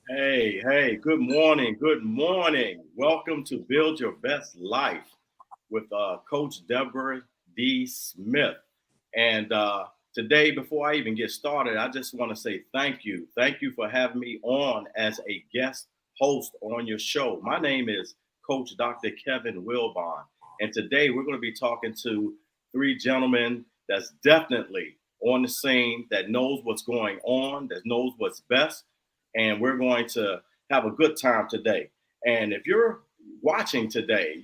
Hey, good morning. Good morning. Welcome to Build Your Best Life with Coach Deborah D. Smith. And today, before I even get started, I just want to say thank you. Thank you for having me on as a guest host on your show. My name is Coach Dr. Kevin Wilbon. And today we're going to be talking to three gentlemen that's definitely on the scene, that knows what's going on, that knows what's best, and we're going to have a good time today. And if you're watching today,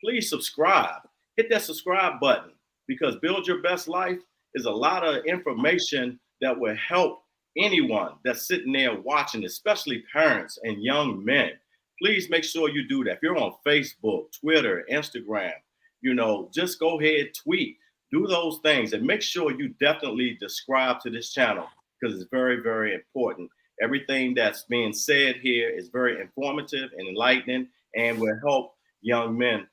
please subscribe. Hit that subscribe button because Build Your Best Life is a lot of information that will help anyone that's sitting there watching, especially parents and young men. Please make sure you do that. If you're on Facebook, Twitter, Instagram, just go ahead, tweet, do those things, and make sure you definitely subscribe to this channel because it's very, very important. Everything that's being said here is very informative and enlightening and will help young men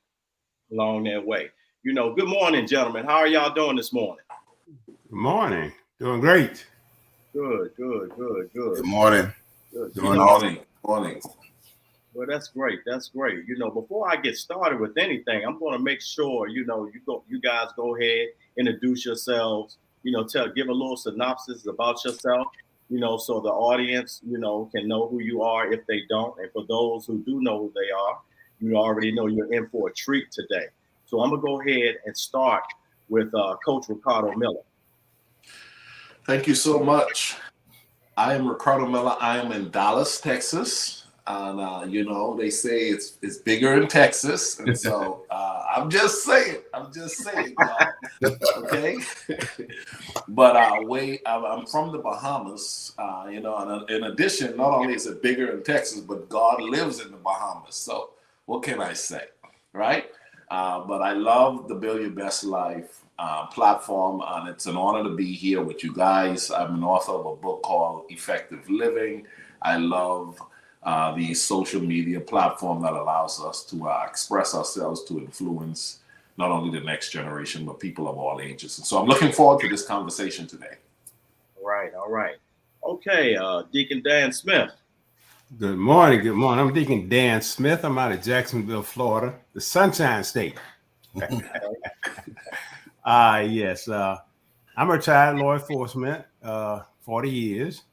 along their way. Good morning, gentlemen. How are y'all doing this morning? Good morning. Doing great. Good. Good morning. Good. Good morning. Morning. Well, that's great. That's great. Before I get started with anything, I'm going to make sure you guys go ahead, introduce yourselves. Give a little synopsis about yourself. So the audience, can know who you are if they don't, and for those who do know who they are, you already know you're in for a treat today. So I'm gonna go ahead and start with Coach Ricardo Miller. Thank you so much. I am Ricardo Miller. I am in Dallas, Texas. And they say it's bigger in Texas, and so I'm just saying, y'all. Okay. But I'm from the Bahamas. And in addition, not only is it bigger in Texas, but God lives in the Bahamas. So what can I say, right? But I love the Build Your Best Life platform, and it's an honor to be here with you guys. I'm an author of a book called Effective Living. I love the social media platform that allows us to express ourselves, to influence not only the next generation, but people of all ages. And so I'm looking forward to this conversation today. All right. Okay, Deacon Dan Smith. Good morning. I'm Deacon Dan Smith. I'm out of Jacksonville, Florida, the Sunshine State. Yes. I'm a retired law enforcement, 40 years.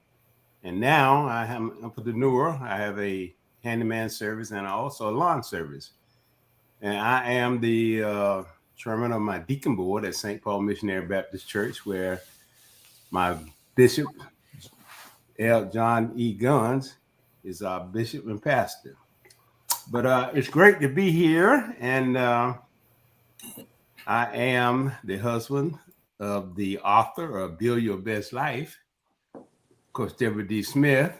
And now I'm an entrepreneur. I have a handyman service and also a lawn service. And I am the chairman of my deacon board at St. Paul Missionary Baptist Church, where my bishop, L. John E. Guns, is our bishop and pastor. But it's great to be here. And I am the husband of the author of Build Your Best Life, Coach Deborah D. Smith,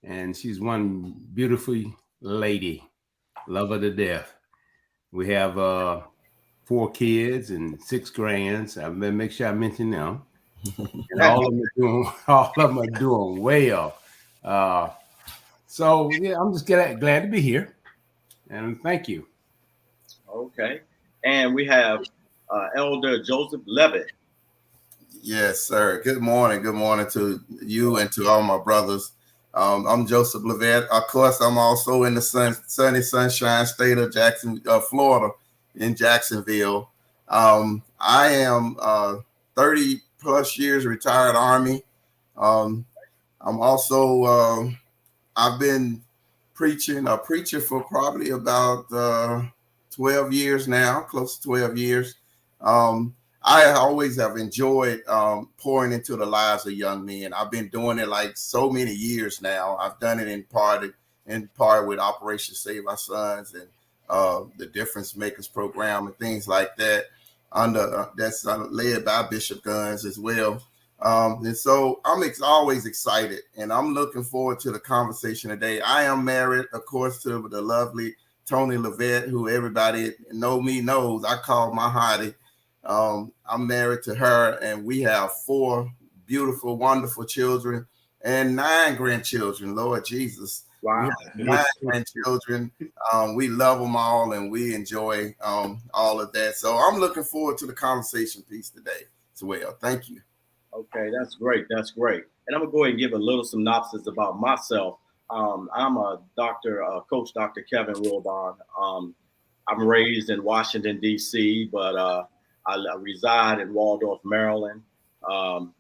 and she's one beautiful lady, love her to death. We have 4 kids and 6 grands. I better make sure I mention them. And all of them are doing well. So yeah, I'm just glad to be here, and thank you. Okay, and we have Elder Joseph Levitt. Yes, sir. Good morning. Good morning to you and to all my brothers. I'm Joseph Levitt. Of course, I'm also in the sunny sunshine state of Florida, in Jacksonville. I am 30 plus years retired Army. I'm also I've been a preacher for probably about 12 years now, close to 12 years. I always have enjoyed pouring into the lives of young men. I've been doing it like so many years now. I've done it in part with Operation Save Our Sons and the Difference Makers program and things like that. That's led by Bishop Guns as well. And so I'm always excited, and I'm looking forward to the conversation today. I am married, of course, to the lovely Tony Levitt, who everybody knows. I call my hottie. I'm married to her, and we have 4 beautiful, wonderful children and 9 grandchildren. Lord Jesus. Wow. 9 grandchildren. We love them all, and we enjoy all of that. So I'm looking forward to the conversation piece today as well. Thank you. Okay, that's great. That's great. And I'm gonna go ahead and give a little synopsis about myself. I'm a doctor, Coach Dr. Kevin Wilbon. I'm raised in Washington, D.C., but I reside in Waldorf, Maryland. I'm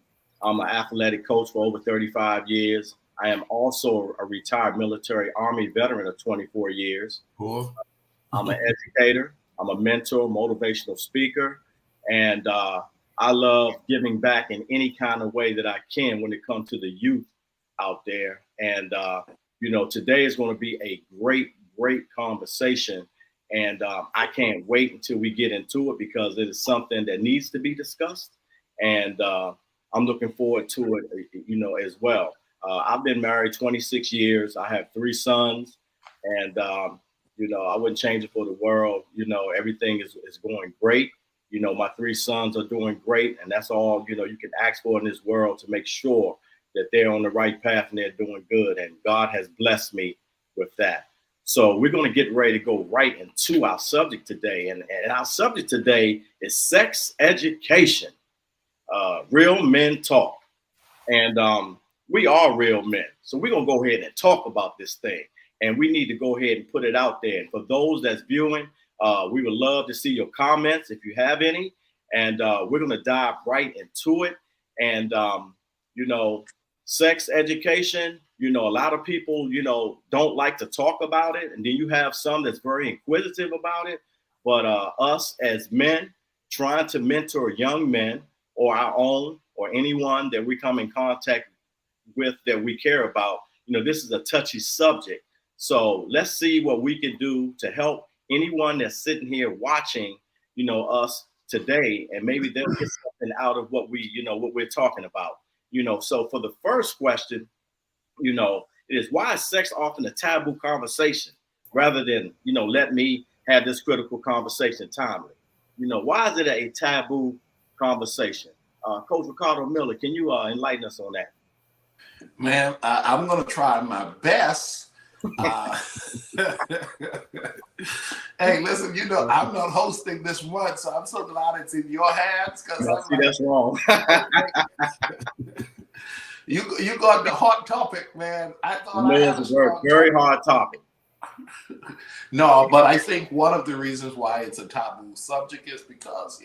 an athletic coach for over 35 years. I am also a retired military Army veteran of 24 years. Cool. I'm an educator. I'm a mentor, motivational speaker, and I love giving back in any kind of way that I can when it comes to the youth out there. And, today is going to be a great, great conversation. And I can't wait until we get into it because it is something that needs to be discussed. And I'm looking forward to it, as well. I've been married 26 years. I have 3 sons, and, I wouldn't change it for the world. Everything is going great. My 3 sons are doing great, and that's all, you can ask for in this world to make sure that they're on the right path and they're doing good. And God has blessed me with that. So we're going to get ready to go right into our subject today. And our subject today is sex education, real men talk. And we are real men. So we're going to go ahead and talk about this thing. And we need to go ahead and put it out there. And for those that's viewing, we would love to see your comments if you have any. And we're going to dive right into it. And, sex education, a lot of people, don't like to talk about it. And then you have some that's very inquisitive about it. But us as men trying to mentor young men or our own or anyone that we come in contact with that we care about, this is a touchy subject. So let's see what we can do to help anyone that's sitting here watching, us today, and maybe they'll get something out of what what we're talking about. So for the first question, it is, why is sex often a taboo conversation rather than, let me have this critical conversation timely? Why is it a taboo conversation? Coach Ricardo Miller, can you enlighten us on that? Man, I'm going to try my best. Hey, listen, I'm not hosting this one, so I'm so glad it's in your hands. That's wrong. You got the hot topic, man. I thought it's a very hard topic. No, but I think one of the reasons why it's a taboo subject is because,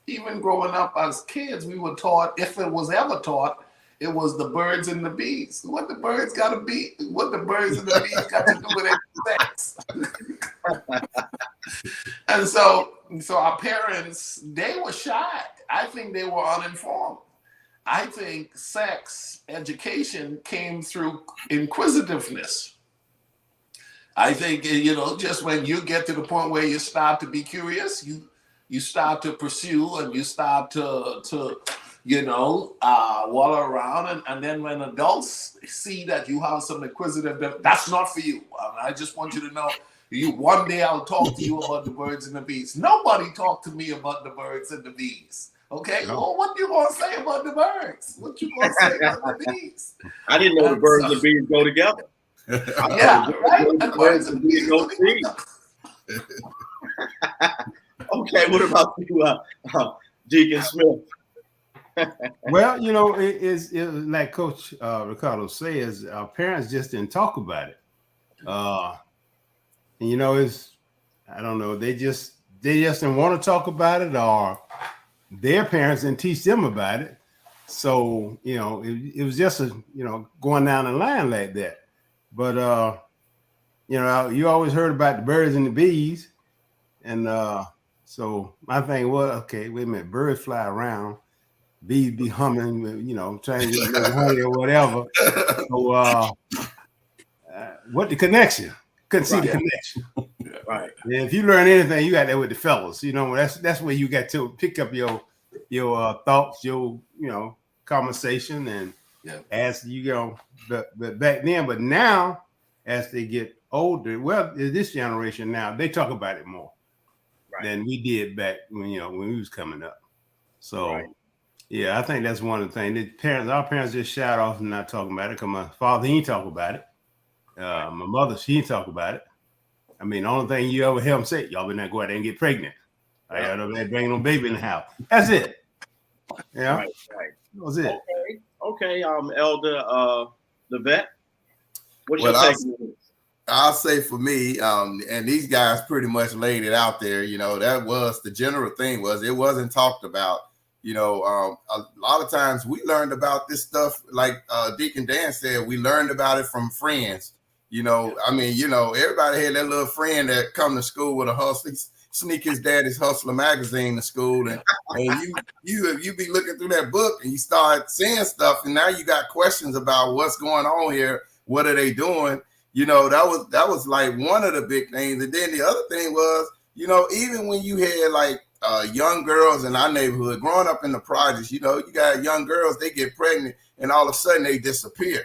even growing up as kids, we were taught, if it was ever taught, it was the birds and the bees. What the birds and the bees got to do with sex. And so our parents, they were shy. I think they were uninformed. I think sex education came through inquisitiveness. I think, just when you get to the point where you start to be curious, you start to pursue and you start to waller around. And then when adults see that you have some inquisitive, that's not for you. I just want you to know, one day I'll talk to you about the birds and the bees. Nobody talked to me about the birds and the bees. Okay, no. Well, what you gonna say about the birds? What you gonna say about the bees? I didn't know the birds and the bees go together. Yeah, right. And birds and the bees go together. Okay, what about you, Deacon Smith? Well, it's like Coach Ricardo says, our parents just didn't talk about it. And I don't know, they just didn't want to talk about it, or their parents didn't teach them about it. So, it was just going down the line like that. But you always heard about the birds and the bees. And so my thing was, okay, wait a minute, birds fly around, bees be humming, trying to get honey or whatever. So what the connection? Couldn't see the connection. Right. And if you learn anything, you got that with the fellas. That's where you got to pick up your thoughts, your conversation, and as but back then. But now, as they get older, well, this generation now, they talk about it more than we did back when we was coming up. So yeah, I think that's one of the things. Our parents just shout off and not talking about it. Because my father, he ain't talk about it. My mother, she ain't talk about it. I mean, the only thing you ever hear them say, y'all better not go out there and get pregnant. I got to bring no baby in the house. That's it. Yeah. Right. That was it. Okay, Elder Levette, what's Well, your take? I'll say for me, and these guys pretty much laid it out there. You know, that was the general thing. It wasn't talked about. You know, a lot of times we learned about this stuff, like Deacon Dan said, we learned about it from friends. You know, I mean, you know, everybody had that little friend that come to school with a hustle, sneak his daddy's Hustler magazine to school, and you be looking through that book and you start seeing stuff, and now you got questions about what's going on here. What are they doing? You know, that was like one of the big things. And then the other thing was, you know, even when you had like young girls in our neighborhood growing up in the projects, you know, you got young girls, they get pregnant and all of a sudden they disappear.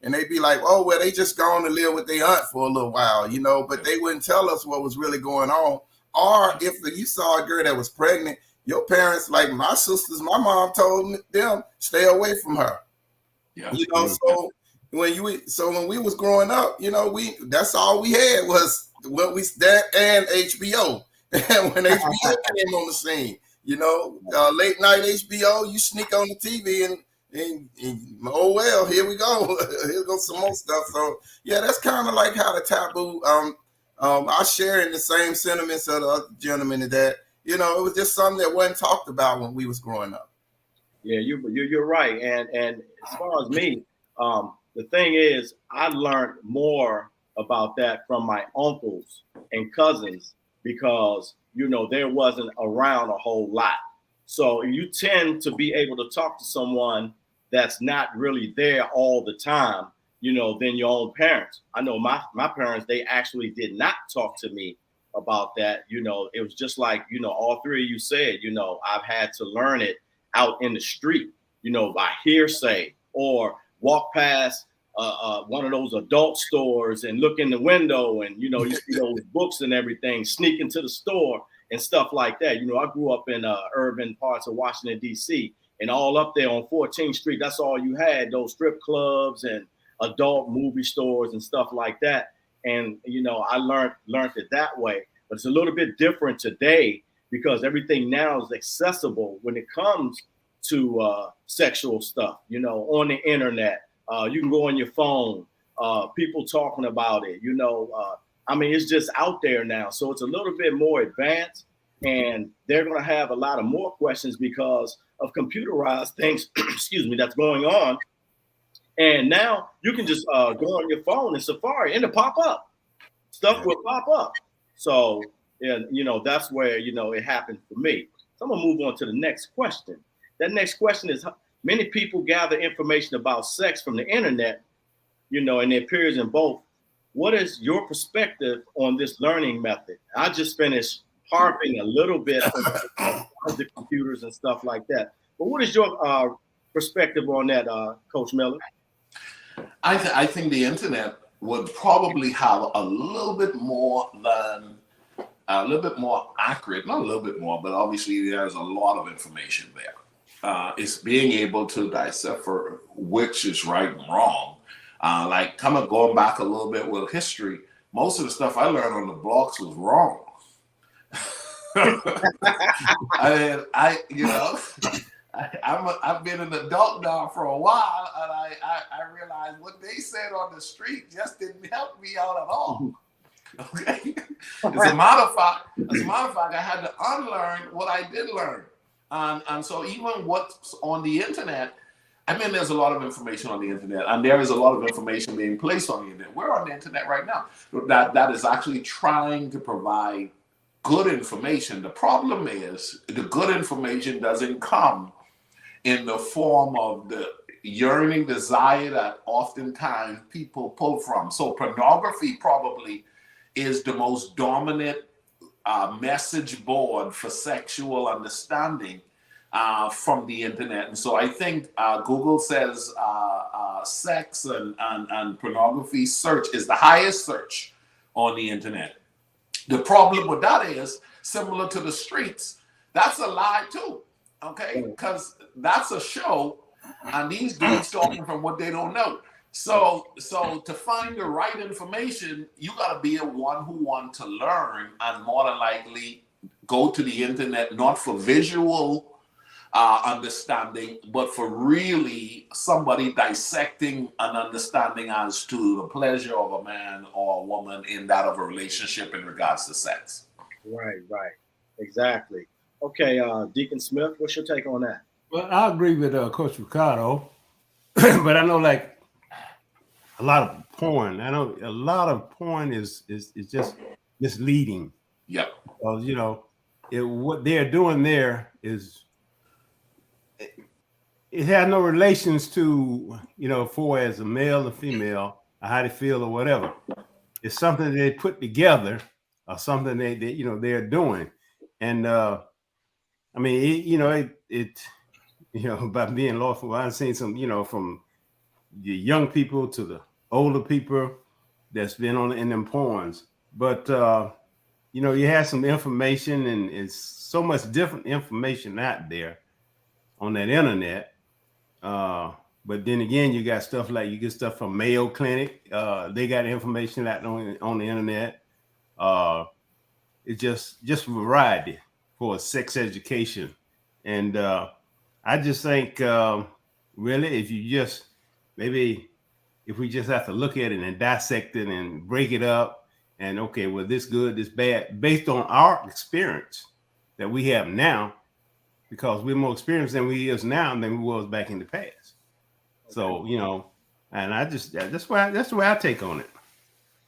And they be like, oh, well, they just gone to live with their aunt for a little while, you know, but they wouldn't tell us what was really going on. Or if you saw a girl that was pregnant, your parents, like my sisters, my mom told them, stay away from her. Yeah. You know, so when we was growing up, you know, that's all we had was that and HBO. And when HBO came on the scene, you know, late night HBO, you sneak on the TV and oh well, here we go. Here goes some more stuff. So yeah, that's kind of like how the taboo. I share in the same sentiments of the other gentlemen that, you know, it was just something that wasn't talked about when we was growing up. Yeah, you're right. And as far as me, the thing is, I learned more about that from my uncles and cousins because, you know, there wasn't around a whole lot. So you tend to be able to talk to someone that's not really there all the time, you know, than your own parents. I know my parents, they actually did not talk to me about that. You know, it was just like, you know, all three of you said, you know, I've had to learn it out in the street, you know, by hearsay or walk past one of those adult stores and look in the window and, you know, you see those books and everything, sneak into the store and stuff like that. You know, I grew up in urban parts of Washington, D.C., and all up there on 14th Street, that's all you had, those strip clubs and adult movie stores and stuff like that. And, you know, I learned it that way. But it's a little bit different today because everything now is accessible when it comes to sexual stuff, you know, on the internet. You can go on your phone, people talking about it, you know. I mean, it's just out there now. So it's a little bit more advanced, and they're going to have a lot of more questions because of computerized things, excuse me, that's going on. And now you can just go on your phone in Safari and it'll pop up. Stuff will pop up. So, yeah, you know, that's where, you know, it happened for me. So I'm going to move on to the next question. That next question is, many people gather information about sex from the internet, you know, and it appears in both. What is your perspective on this learning method? I just finished harping a little bit on the computers and stuff like that. But what is your perspective on that, Coach Miller? I think the internet would probably have a little bit more accurate, not a little bit more, but obviously there's a lot of information there. It's being able to decipher which is right and wrong. Like going back a little bit with history, most of the stuff I learned on the blogs was wrong. I've been an adult now for a while, and I realized what they said on the street just didn't help me out at all. Okay, as a matter of fact, I had to unlearn what I did learn, and so even what's on the internet. I mean, there's a lot of information on the internet, and there is a lot of information being placed on the internet. We're on the internet right now that is actually trying to provide good information. The problem is the good information doesn't come in the form of the yearning desire that oftentimes people pull from. So pornography probably is the most dominant message board for sexual understanding from the internet. And so I think Google says sex and pornography search is the highest search on the internet. The problem with that is, similar to the streets, that's a lie too, okay? Because that's a show, and these dudes talking from what they don't know. So to find the right information, you got to be a one who want to learn, and more than likely go to the internet not for visual understanding, but for really somebody dissecting and understanding as to the pleasure of a man or a woman in that of a relationship in regards to sex. Right, right. Exactly. Okay, Deacon Smith, what's your take on that? Well, I agree with Coach Ricardo, but I know like a lot of porn. I know a lot of porn is just misleading. Yep. Because what they're doing there is it has no relations to for as a male or female or how they feel or whatever. It's something they put together or something they they're doing, and I mean by being lawful, I've seen some from the young people to the older people that's been in them porns, but you have some information, and it's so much different information out there on that internet. But then again, you got stuff like you get stuff from Mayo Clinic. They got information out on the internet. It's just variety for sex education. And I just think really if you just maybe if we just have to look at it and dissect it and break it up and okay, well, this good, this bad, based on our experience that we have now, because we're more experienced than we is now than we was back in the past. Okay. So, and I just that's the way I take on it.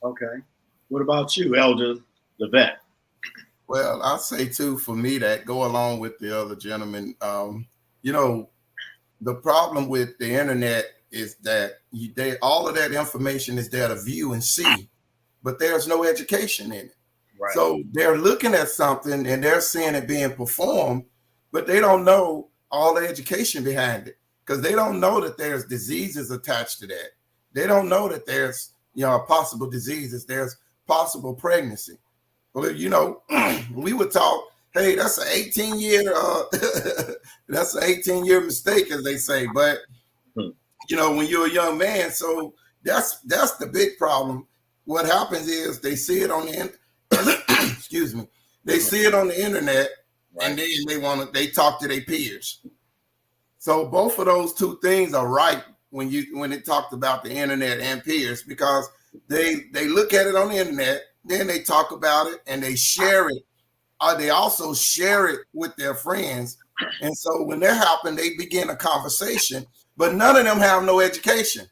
Okay. What about you, Elder Levette? Well, I'll say too, for me, that go along with the other gentleman. The problem with the internet is that all of that information is there to view and see, but there's no education in it. Right. So they're looking at something and they're seeing it being performed, but they don't know all the education behind it, because they don't know that there's diseases attached to that. They don't know that there's possible diseases, there's possible pregnancy. Well, we would talk, hey, that's an 18-year that's an 18-year mistake, as they say. But when you're a young man, so that's the big problem. What happens is they see it on the excuse me, they see it on the internet, and then they talk to their peers. So both of those two things are right when it talked about the internet and peers, because they look at it on the internet, then they talk about it and they share it. They also share it with their friends. And so when that happens, they begin a conversation, but none of them have no education.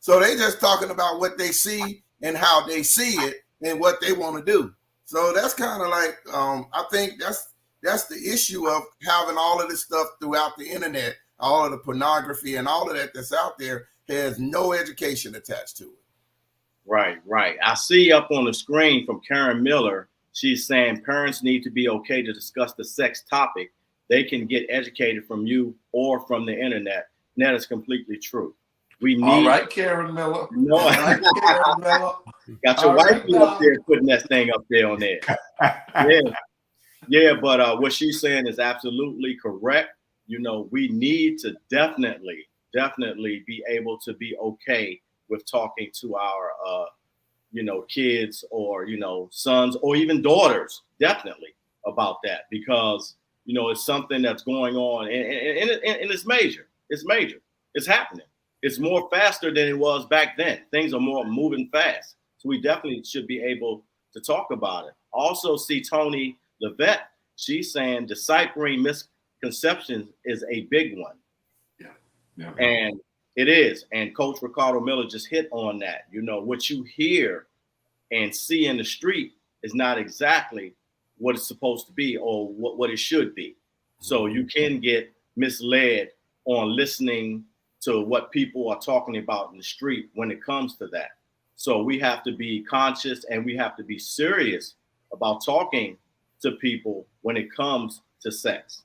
So they just talking about what they see and how they see it and what they want to do. So that's kind of like, I think that's the issue of having all of this stuff throughout the internet, all of the pornography and all of that that's out there has no education attached to it. Right, right. I see up on the screen from Karen Miller, she's saying parents need to be okay to discuss the sex topic. They can get educated from you or from the internet. And that is completely true. We need. All right, Karen Miller. No, all right, Karen Miller. Got your wife up there putting that thing up there on there. Yeah, but what she's saying is absolutely correct. We need to definitely be able to be okay with talking to our, kids or, sons or even daughters, definitely about that, because, it's something that's going on and it's major. It's major. It's happening. It's more faster than it was back then. Things are more moving fast. So we definitely should be able to talk about it. Also see Tony Levette, she's saying deciphering misconceptions is a big one. Yeah. And it is. And Coach Ricardo Miller just hit on that. What you hear and see in the street is not exactly what it's supposed to be or what it should be. So you can get misled on listening to what people are talking about in the street when it comes to that. So we have to be conscious and we have to be serious about talking to people when it comes to sex.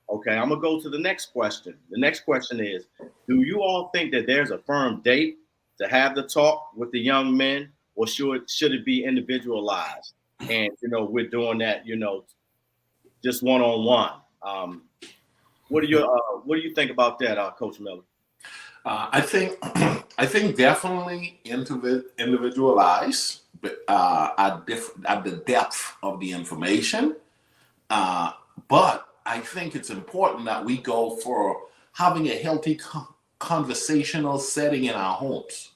Okay, I'm gonna go to the next question. The next question is, do you all think that there's a firm date to have the talk with the young men, or should it be individualized? And we're doing that, just one-on-one. What do you think about that, Coach Miller? I think definitely individualized, but at the depth of the information. But I think it's important that we go for having a healthy conversational setting in our homes.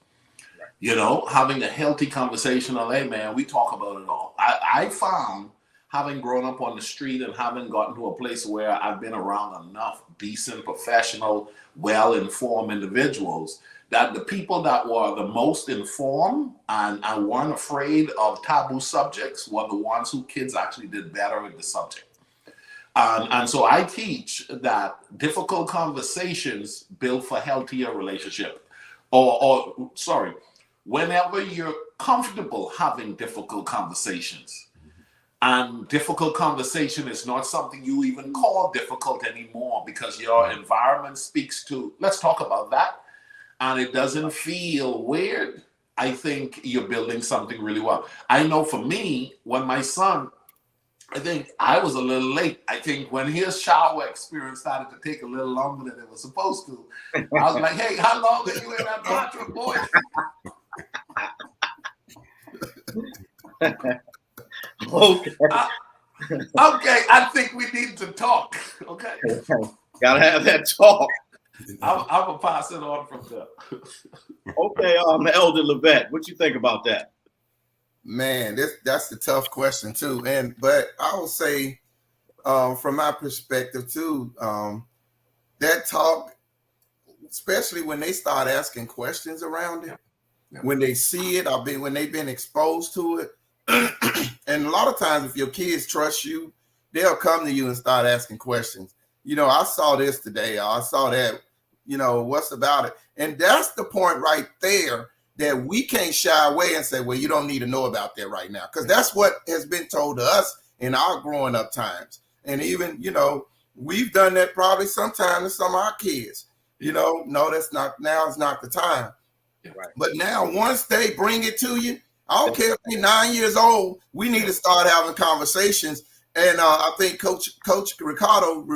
Right. You know, having a healthy conversational, hey man, we talk about it all. I found, having grown up on the street and having gotten to a place where I've been around enough decent, professional, well-informed individuals, that the people that were the most informed and weren't afraid of taboo subjects were the ones who kids actually did better with the subject. And so I teach that difficult conversations build for healthier relationship. Or sorry, whenever you're comfortable having difficult conversations, and difficult conversation is not something you even call difficult anymore because your environment speaks to, let's talk about that, and it doesn't feel weird, I think you're building something really well. I know for me, when my son, I think I was a little late. I think when his shower experience started to take a little longer than it was supposed to, I was like, hey, how long are you in that bathroom, boy? Okay. Okay, I think we need to talk. Okay. Gotta have that talk. I'm gonna pass it on from there. Okay, Elder Levette, what you think about that? Man, that's a tough question too. But I will say, from my perspective too, that talk, especially when they start asking questions around it, when they see it, when they've been exposed to it. And a lot of times, if your kids trust you, they'll come to you and start asking questions. You know, I saw this today. I saw that. You know, what's about it? And that's the point right there, that we can't shy away and say, well, you don't need to know about that right now. Because that's what has been told to us in our growing up times. And even, you know, we've done that probably sometimes to some of our kids. You know, no, that's not, now is not the time. Right. But now, once they bring it to you, I don't care if you're 9 years old, we need to start having conversations. And I think Coach Ricardo,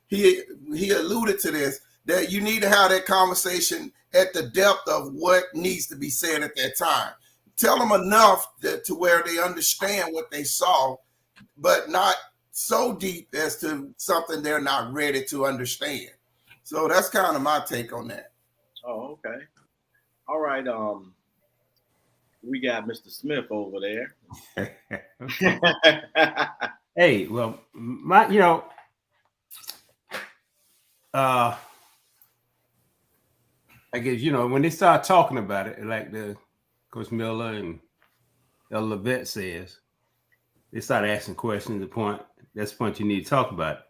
he alluded to this, that you need to have that conversation at the depth of what needs to be said at that time. Tell them enough to where they understand what they saw, but not so deep as to something they're not ready to understand. So that's kind of my take on that. Oh, okay. All right. We got Mr. Smith over there. Hey, well, I guess, you know, when they start talking about it, like the Coach Miller and Elder Levette says, they start asking questions. That's the point you need to talk about it.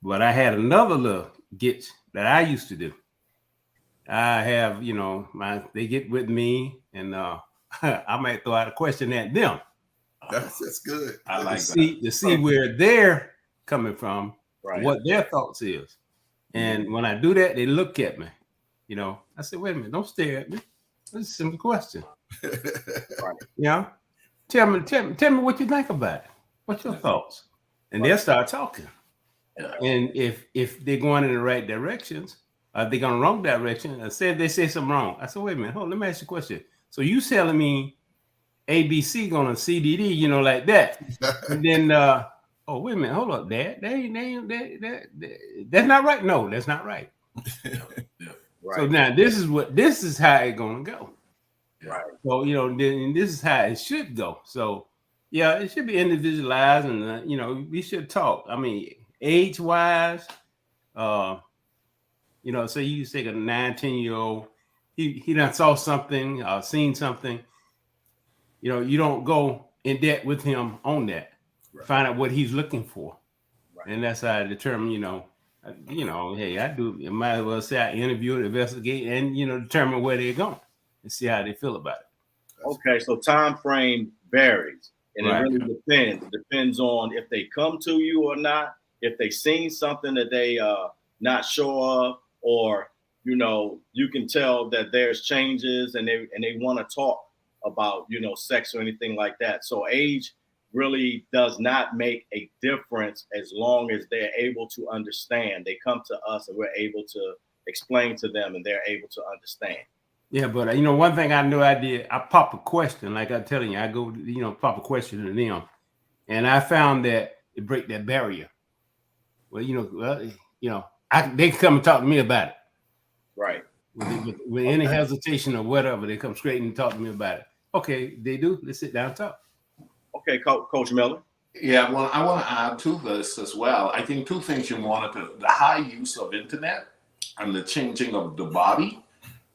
But I had another little get that I used to do. I have, you know, they get with me, and I might throw out a question at them. That's good. I like to see where they're coming from, right, what their thoughts is. And when I do that, they look at me. You know, I said, wait a minute, don't stare at me. It's a simple question. Right. You know, tell me what you think about it. What's your thoughts? And they'll start talking. Yeah. And if they're going in the right directions, they're going the wrong direction. They say something wrong. I said, wait a minute, hold on, let me ask you a question. So you telling me ABC going to CDD, you know, like that. And then, oh, wait a minute, hold up, Dad. That's not right. No, that's not right. Right. So now this is how it's gonna go. Right. So, you know, then this is how it should go. So yeah, it should be individualized, and you know, we should talk. I mean, age-wise, you know, say you take a 9-10-year-old, he done saw something, seen something. You know, you don't go in depth with him on that. Right. Find out what he's looking for, right. And that's how I determine. You know, hey, I might as well say I interview, investigate, and you know, determine where they're going and see how they feel about it. Okay, so time frame varies, and right. It really depends. It depends on if they come to you or not, if they seen something that they not sure of, or you know, you can tell that there's changes and they want to talk about, you know, sex or anything like that. So age really does not make a difference as long as they're able to understand. They come to us and we're able to explain to them and they're able to understand. Yeah, but you know, one thing I know I did, I pop a question, like I'm telling you, I go, you know, pop a question to them, and I found that it break that barrier. well, they can come and talk to me about it. Right. With any hesitation or whatever, they come straight and talk to me about it. Okay, they do. Let's sit down and talk. Okay, Coach Miller. Yeah, well, I want to add to this as well. I think two things you wanted to: the high use of internet and the changing of the body.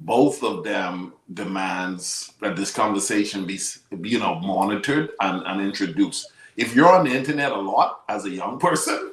Both of them demands that this conversation be monitored and introduced. If you're on the internet a lot as a young person,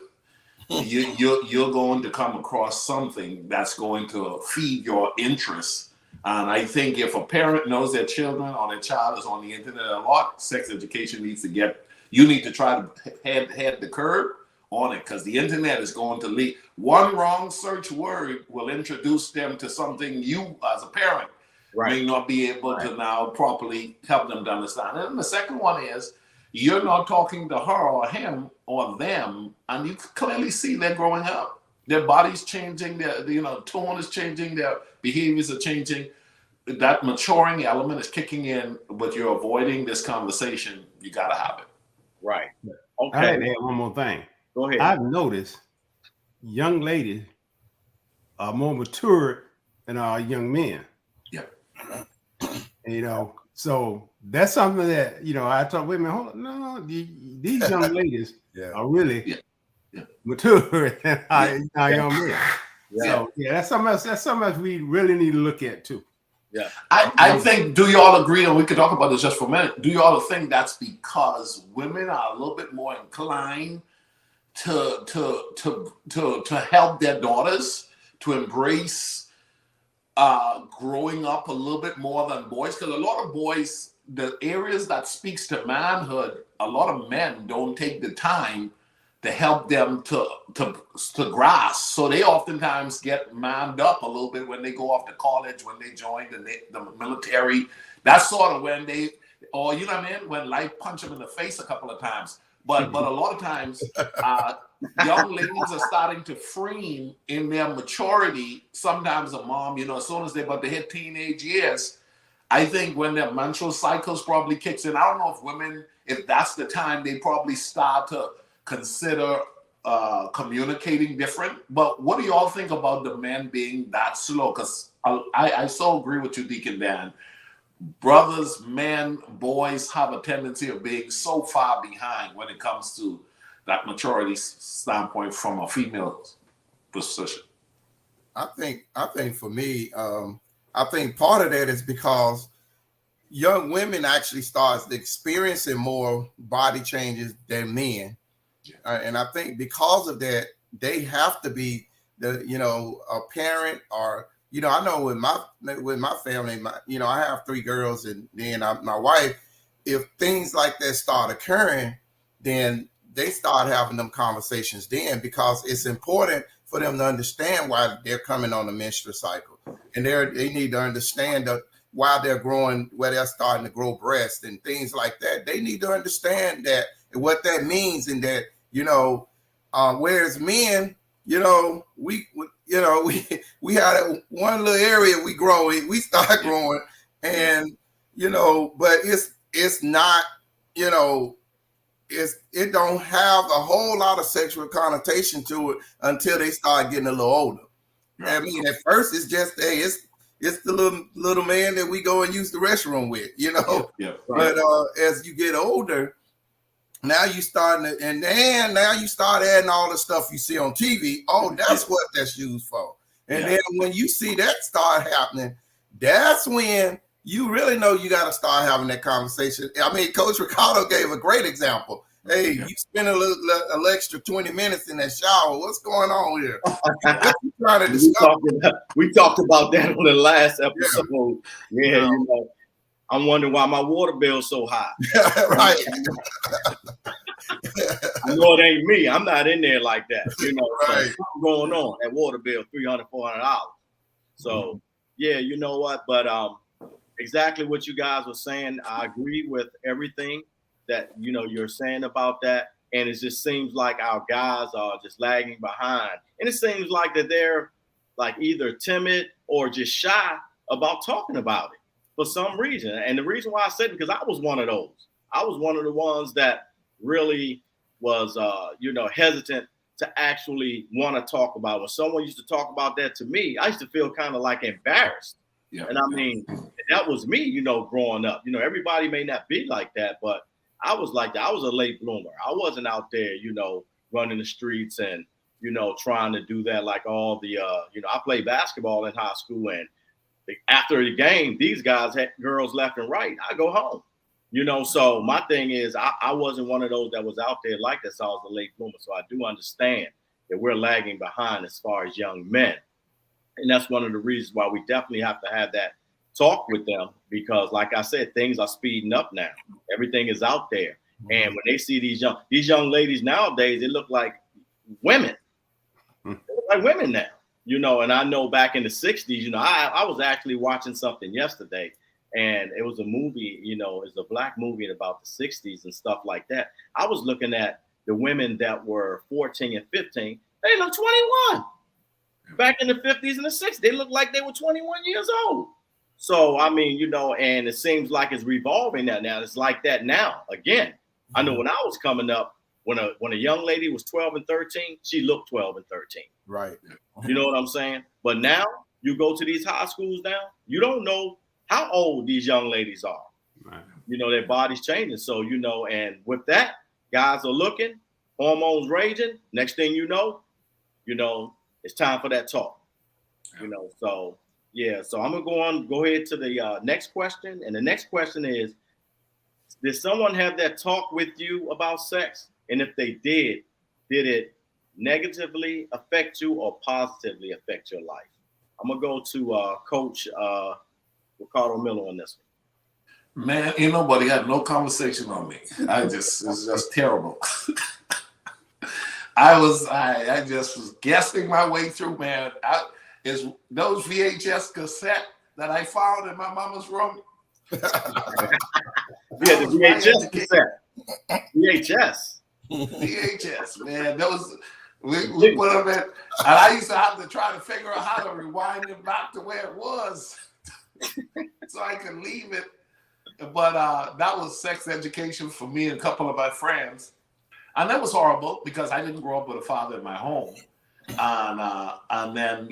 you're going to come across something that's going to feed your interest. And I think if a parent knows their children or their child is on the internet a lot, sex education needs to you need to try to head the curve on it, because the internet is going to lead. One wrong search word will introduce them to something you as a parent may not be able to now properly help them to understand. And the second one is, you're not talking to her or him or them, and you clearly see they're growing up. Their body's changing, their tone is changing, their behaviors are changing. That maturing element is kicking in, but you're avoiding this conversation. You got to have it. Right. Okay. I had to add one more thing. Go ahead. I've noticed young ladies are more mature than our young men. Yeah. So that's something that, I thought, wait a minute, hold on. No, these young ladies are really mature than our young men. Yeah. So that's something else we really need to look at too. Yeah. I think, do you all agree, and we could talk about this just for a minute, do you all think that's because women are a little bit more inclined to help their daughters to embrace growing up a little bit more than boys? Because a lot of boys, the areas that speaks to manhood, a lot of men don't take the time to help them to grasp. So they oftentimes get manned up a little bit when they go off to college, when they join the military. That's sort of when when life punch them in the face a couple of times. But a lot of times, young ladies are starting to frame in their maturity. Sometimes a mom, as soon as they're about to hit teenage years, I think when their menstrual cycles probably kicks in. I don't know if women, if that's the time they probably start to consider communicating different. But what do you all think about the men being that slow? Because I so agree with you, Deacon Dan. Brothers, men, boys have a tendency of being so far behind when it comes to that maturity standpoint from a female position. I think for me, I think part of that is because young women actually start experiencing more body changes than men. And I think because of that, they have to be a parent or, I know with my family, I have 3 girls and then my wife, if things like that start occurring, then they start having them conversations then, because it's important for them to understand why they're coming on the menstrual cycle. And they need to understand that while they're growing, where they're starting to grow breasts and things like that, they need to understand that and what that means, and that, whereas men, we had one little area we start growing, and but it's not, it don't have a whole lot of sexual connotation to it until they start getting a little older. I mean, at first it's just it's the little man that we go and use the restroom with, Right. But as you get older, now you start adding all the stuff you see on TV. Oh, that's what that's used for. And then when you see that start happening, that's when you really know you got to start having that conversation. I mean, Coach Ricardo gave a great example. Hey, you spend a extra 20 minutes in that shower. What's going on here? What you trying to discover? We talked about that on the last episode. Yeah, I'm wondering why my water bill's so high. Right. I know it ain't me. I'm not in there like that. Right. So what's going on? That water bill, $300, $400. So you know what? But exactly what you guys were saying. I agree with everything that you're saying about that. And it just seems like our guys are just lagging behind. And it seems like that they're like either timid or just shy about talking about it for some reason. And the reason why I said it, because I was one of those. I was one of the ones that really was, hesitant to actually want to talk about. When someone used to talk about that to me, I used to feel kind of like embarrassed. Yeah. And I mean, that was me, growing up. Everybody may not be like that, but I was like that. I was a late bloomer. I wasn't out there, running the streets and, trying to do that like all the, I played basketball in high school, and after the game, these guys had girls left and right. I go home, So my thing is, I wasn't one of those that was out there like that. So I was a late bloomer. So I do understand that we're lagging behind as far as young men. And that's one of the reasons why we definitely have to have that talk with them, because like I said, things are speeding up now. Everything is out there. And when they see these young ladies nowadays, they look like women. They look like women now, and I know back in the 60s, I was actually watching something yesterday, and it was a movie, it's a black movie about the 60s and stuff like that. I was looking at the women that were 14 and 15. They look 21. Back in the 50s and the 60s, they looked like they were 21 years old. So, I mean, and it seems like it's revolving now. It's like that now. Again, I know when I was coming up, when a young lady was 12 and 13, she looked 12 and 13. Right. You know what I'm saying? But now you go to these high schools now, you don't know how old these young ladies are. Right. Their body's changing. So, and with that, guys are looking, hormones raging. Next thing you know, it's time for that talk, So yeah. So I'm gonna go ahead to the next question, and the next question is: did someone have that talk with you about sex? And if they did it negatively affect you or positively affect your life? I'm gonna go to Coach Ricardo Miller on this one. Man, nobody had no conversation on me. It's just terrible. I just was guessing my way through, man. Is those VHS cassette that I found in my mama's room? Yeah, the VHS cassette. VHS, man. Those we put them in, and I used to have to try to figure out how to rewind it back to where it was, so I could leave it. But that was sex education for me and a couple of my friends. And that was horrible because I didn't grow up with a father in my home. And then,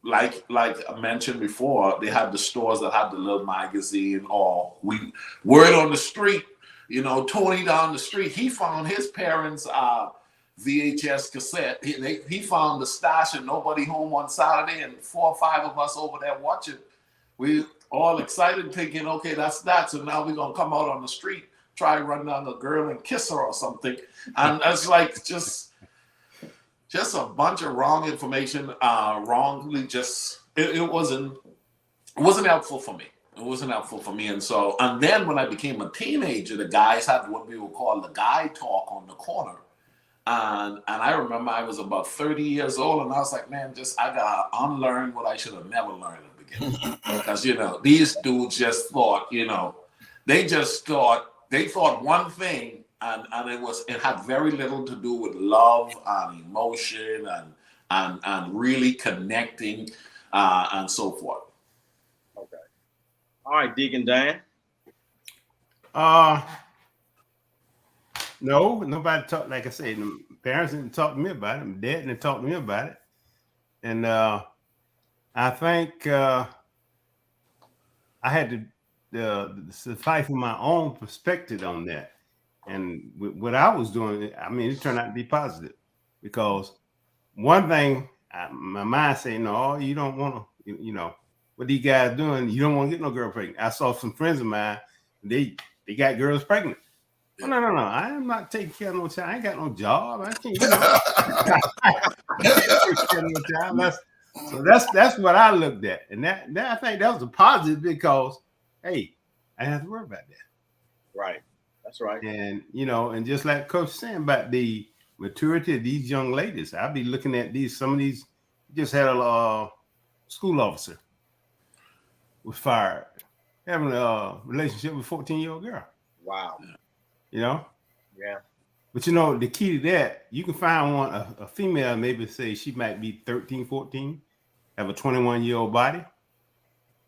like I mentioned before, they had the stores that had the little magazine, or word on the street, Tony down the street, he found his parents' VHS cassette. He found the stash and nobody home on Saturday, and 4 or 5 of us over there watching. We all excited thinking, okay, that's that. So now we're going to come out on the street, try to run down a girl and kiss her or something. And it's like just a bunch of wrong information, wrongly it wasn't helpful for me. It wasn't helpful for me. And then when I became a teenager, the guys had what we would call the guy talk on the corner. And I remember I was about 30 years old, and I was like, man, I gotta unlearn what I should have never learned at the beginning. Because these dudes just thought, they thought one thing, and it had very little to do with love and emotion and really connecting and so forth. Okay. All right, Deacon Dan. No, nobody talked. Like I said, the parents didn't talk to me about it. My dad didn't talk to me about it. And I think I had to fight from my own perspective on that. And what I was doing, I mean, it turned out to be positive, because one thing, my mind said, no, you don't want to, what these guys doing, you don't want to get no girl pregnant. I saw some friends of mine, they got girls pregnant. Oh, no, I am not taking care of no child. I ain't got no job. I can't, take care of no child. That's what I looked at. And that I think that was a positive, because, hey, I didn't have to worry about that. Right. That's right. And, and just like Coach saying about the maturity of these young ladies, I'll be looking at some of these, just had a school officer was fired, having a relationship with a 14-year-old girl. Wow. Yeah. But the key to that, you can find one, a female, maybe say she might be 13, 14, have a 21-year-old body.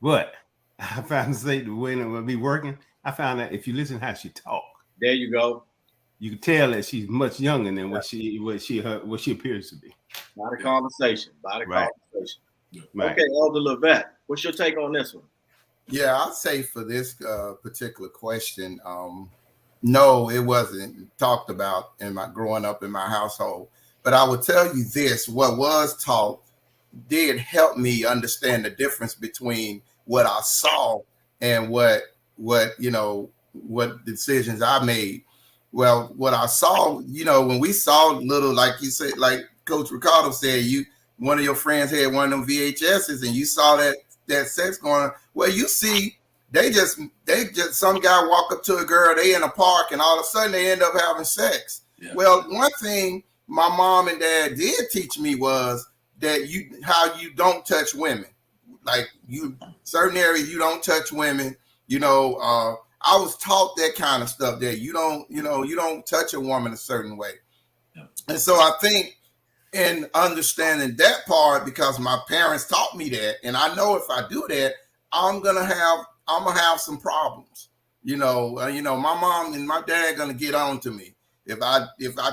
But I found to say the way it will be working, I found that if you listen to how she talk. There you go. you can tell that she's much younger than what she appears to be. By the conversation. Right. Right. Okay, Elder Levette, what's your take on this one? Yeah, I'll say for this particular question, no, it wasn't talked about in my growing up in my household. But I will tell you this: what was taught did help me understand the difference between what I saw and what decisions I made. Well, what I saw, when we saw little, like you said, like Coach Ricardo said, one of your friends had one of them VHSs and you saw that sex going on. Well, you see, they just some guy walk up to a girl, they in a park, and all of a sudden they end up having sex. Yeah. Well, one thing my mom and dad did teach me was that how you don't touch women. Like certain areas you don't touch women. I was taught that kind of stuff, that you don't touch a woman a certain way. Yeah. And so I think in understanding that part, because my parents taught me that, and I know if I do that, I'm gonna have some problems. My mom and my dad gonna get on to me if I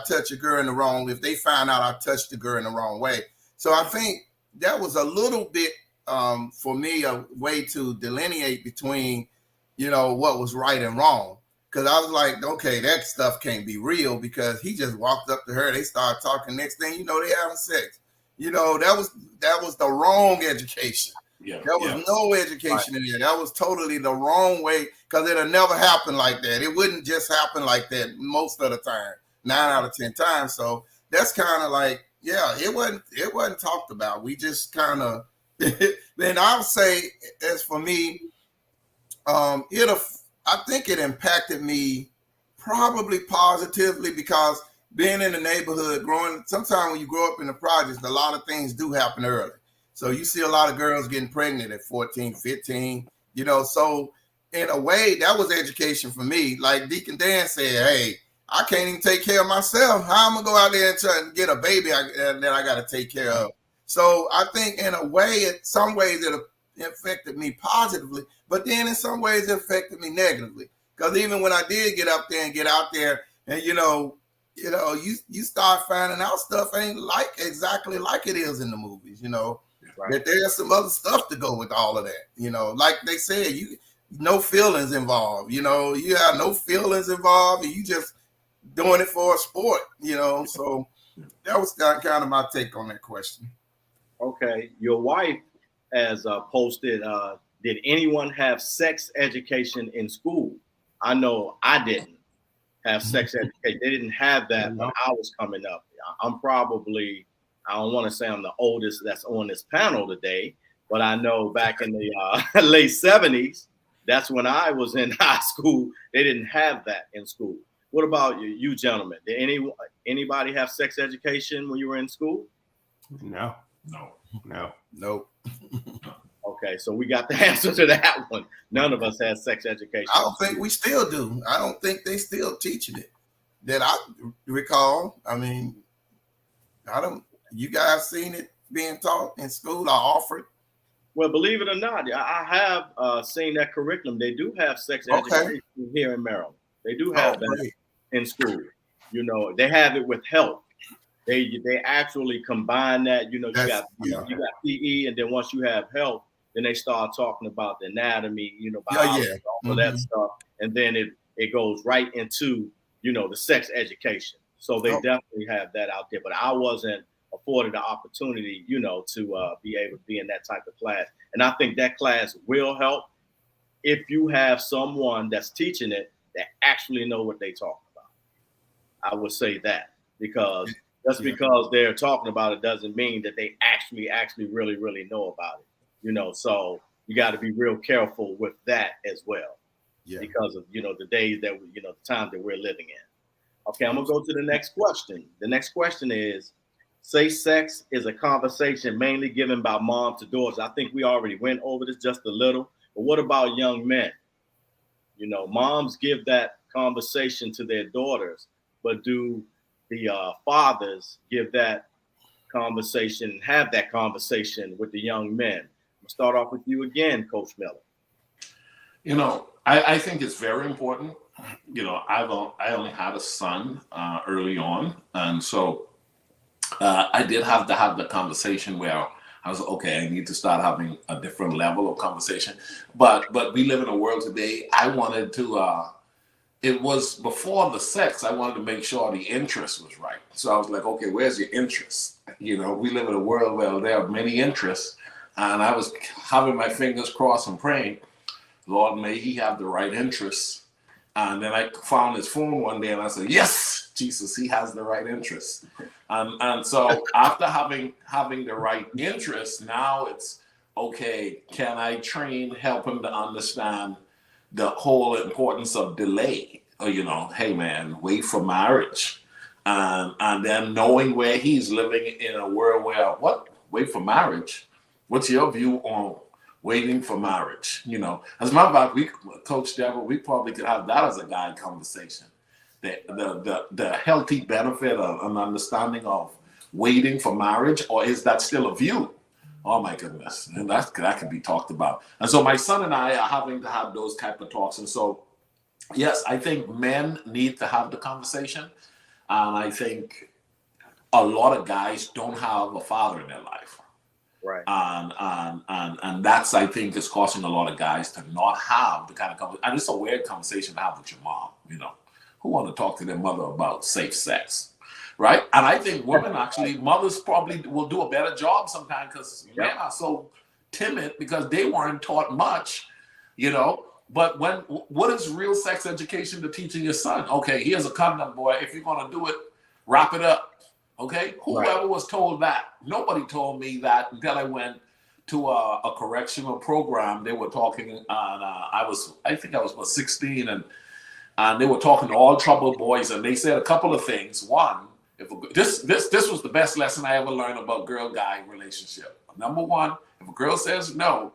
touch a girl if they find out I touched the girl in the wrong way. So I think that was a little bit for me a way to delineate between what was right and wrong. Because I was like, okay, that stuff can't be real, because he just walked up to her, they started talking, next thing you know, they having sex. That was the wrong education. Yeah, there was no education in there. That was totally the wrong way, because it'll never happen like that. It wouldn't just happen like that most of the time, 9 out of 10 times. So that's kind of like, it wasn't talked about. We just kind of, then I would say, as for me, I think it impacted me probably positively, because being in the neighborhood, sometimes when you grow up in the projects, a lot of things do happen early. So you see a lot of girls getting pregnant at 14, 15, so in a way that was education for me. Like Deacon Dan said, hey, I can't even take care of myself. How am I gonna go out there and try to get a baby that I got to take care of? So I think in a way, some ways it affected me positively, but then in some ways it affected me negatively. Because even when I did get out there and you start finding out stuff ain't exactly like it is in the movies, right. That there's some other stuff to go with all of that, like they said, no feelings involved, you have no feelings involved, and you just doing it for a sport, so that was kind of my take on that question. Okay, your wife has posted, did anyone have sex education in school? I know I didn't have sex education. They didn't have that when I was coming up. I'm probably, I don't want to say I'm the oldest that's on this panel today, but I know back in the late 70s, that's when I was in high school. They didn't have that in school. What about you gentlemen? Did anybody have sex education when you were in school? No. Nope. Okay, so we got the answer to that one. None of us had sex education. I don't think we still do. I don't think they still teaching it that I recall. I mean, you guys seen it being taught in school or offered? Well, believe it or not, I have seen that curriculum. They do have sex education here in Maryland. They do have that in school. They have it with health. They actually combine that. You got PE, and then once you have health, then they start talking about the anatomy, biology, all of that stuff, and then it goes right into the sex education. So they definitely have that out there. But I wasn't afforded the opportunity, to be able to be in that type of class. And I think that class will help if you have someone that's teaching it that actually know what they talking about. I would say that, because just because they're talking about it doesn't mean that they actually really, really know about it. So you got to be real careful with that as well, because of, the days that the time that we're living in. Okay, I'm gonna go to the next question. The next question is, say sex is a conversation mainly given by mom to daughters. I think we already went over this just a little, but what about young men? Moms give that conversation to their daughters, but do the fathers give that conversation, have that conversation with the young men? We'll start off with you again, Coach Miller. I think it's very important. I only had a son early on, and so I did have to have the conversation where I was okay. I need to start having a different level of conversation. But we live in a world today. I wanted to. It was before the sex. I wanted to make sure the interest was right. So I was like, okay, where's your interest? We live in a world where there are many interests, and I was having my fingers crossed and praying, Lord, may he have the right interests. And then I found his phone one day and I said, yes, Jesus, he has the right interests. And so after having the right interests, now it's, okay, can I help him to understand the whole importance of delay? Hey man, wait for marriage. And then knowing where he's living in a world where, wait for marriage? What's your view on waiting for marriage? As a matter of fact, Coach Deborah, we probably could have that as a guide conversation. The healthy benefit of an understanding of waiting for marriage, or is that still a view? Oh my goodness, and that can be talked about. And so my son and I are having to have those type of talks. And so, yes, I think men need to have the conversation, and I think a lot of guys don't have a father in their life. Right. And that's, I think, is causing a lot of guys to not have the kind of conversation. And it's a weird conversation to have with your mom, who want to talk to their mother about safe sex, right? And I think mothers probably will do a better job sometimes because men are so timid because they weren't taught much, But what is real sex education to teaching your son? Okay, here's a condom, boy. If you're going to do it, wrap it up. Okay, whoever was told that? Nobody told me that until I went to a correctional program. They were talking on. I think I was about 16, and they were talking to all troubled boys, and they said a couple of things. One, this was the best lesson I ever learned about girl-guy relationship. Number one, if a girl says no,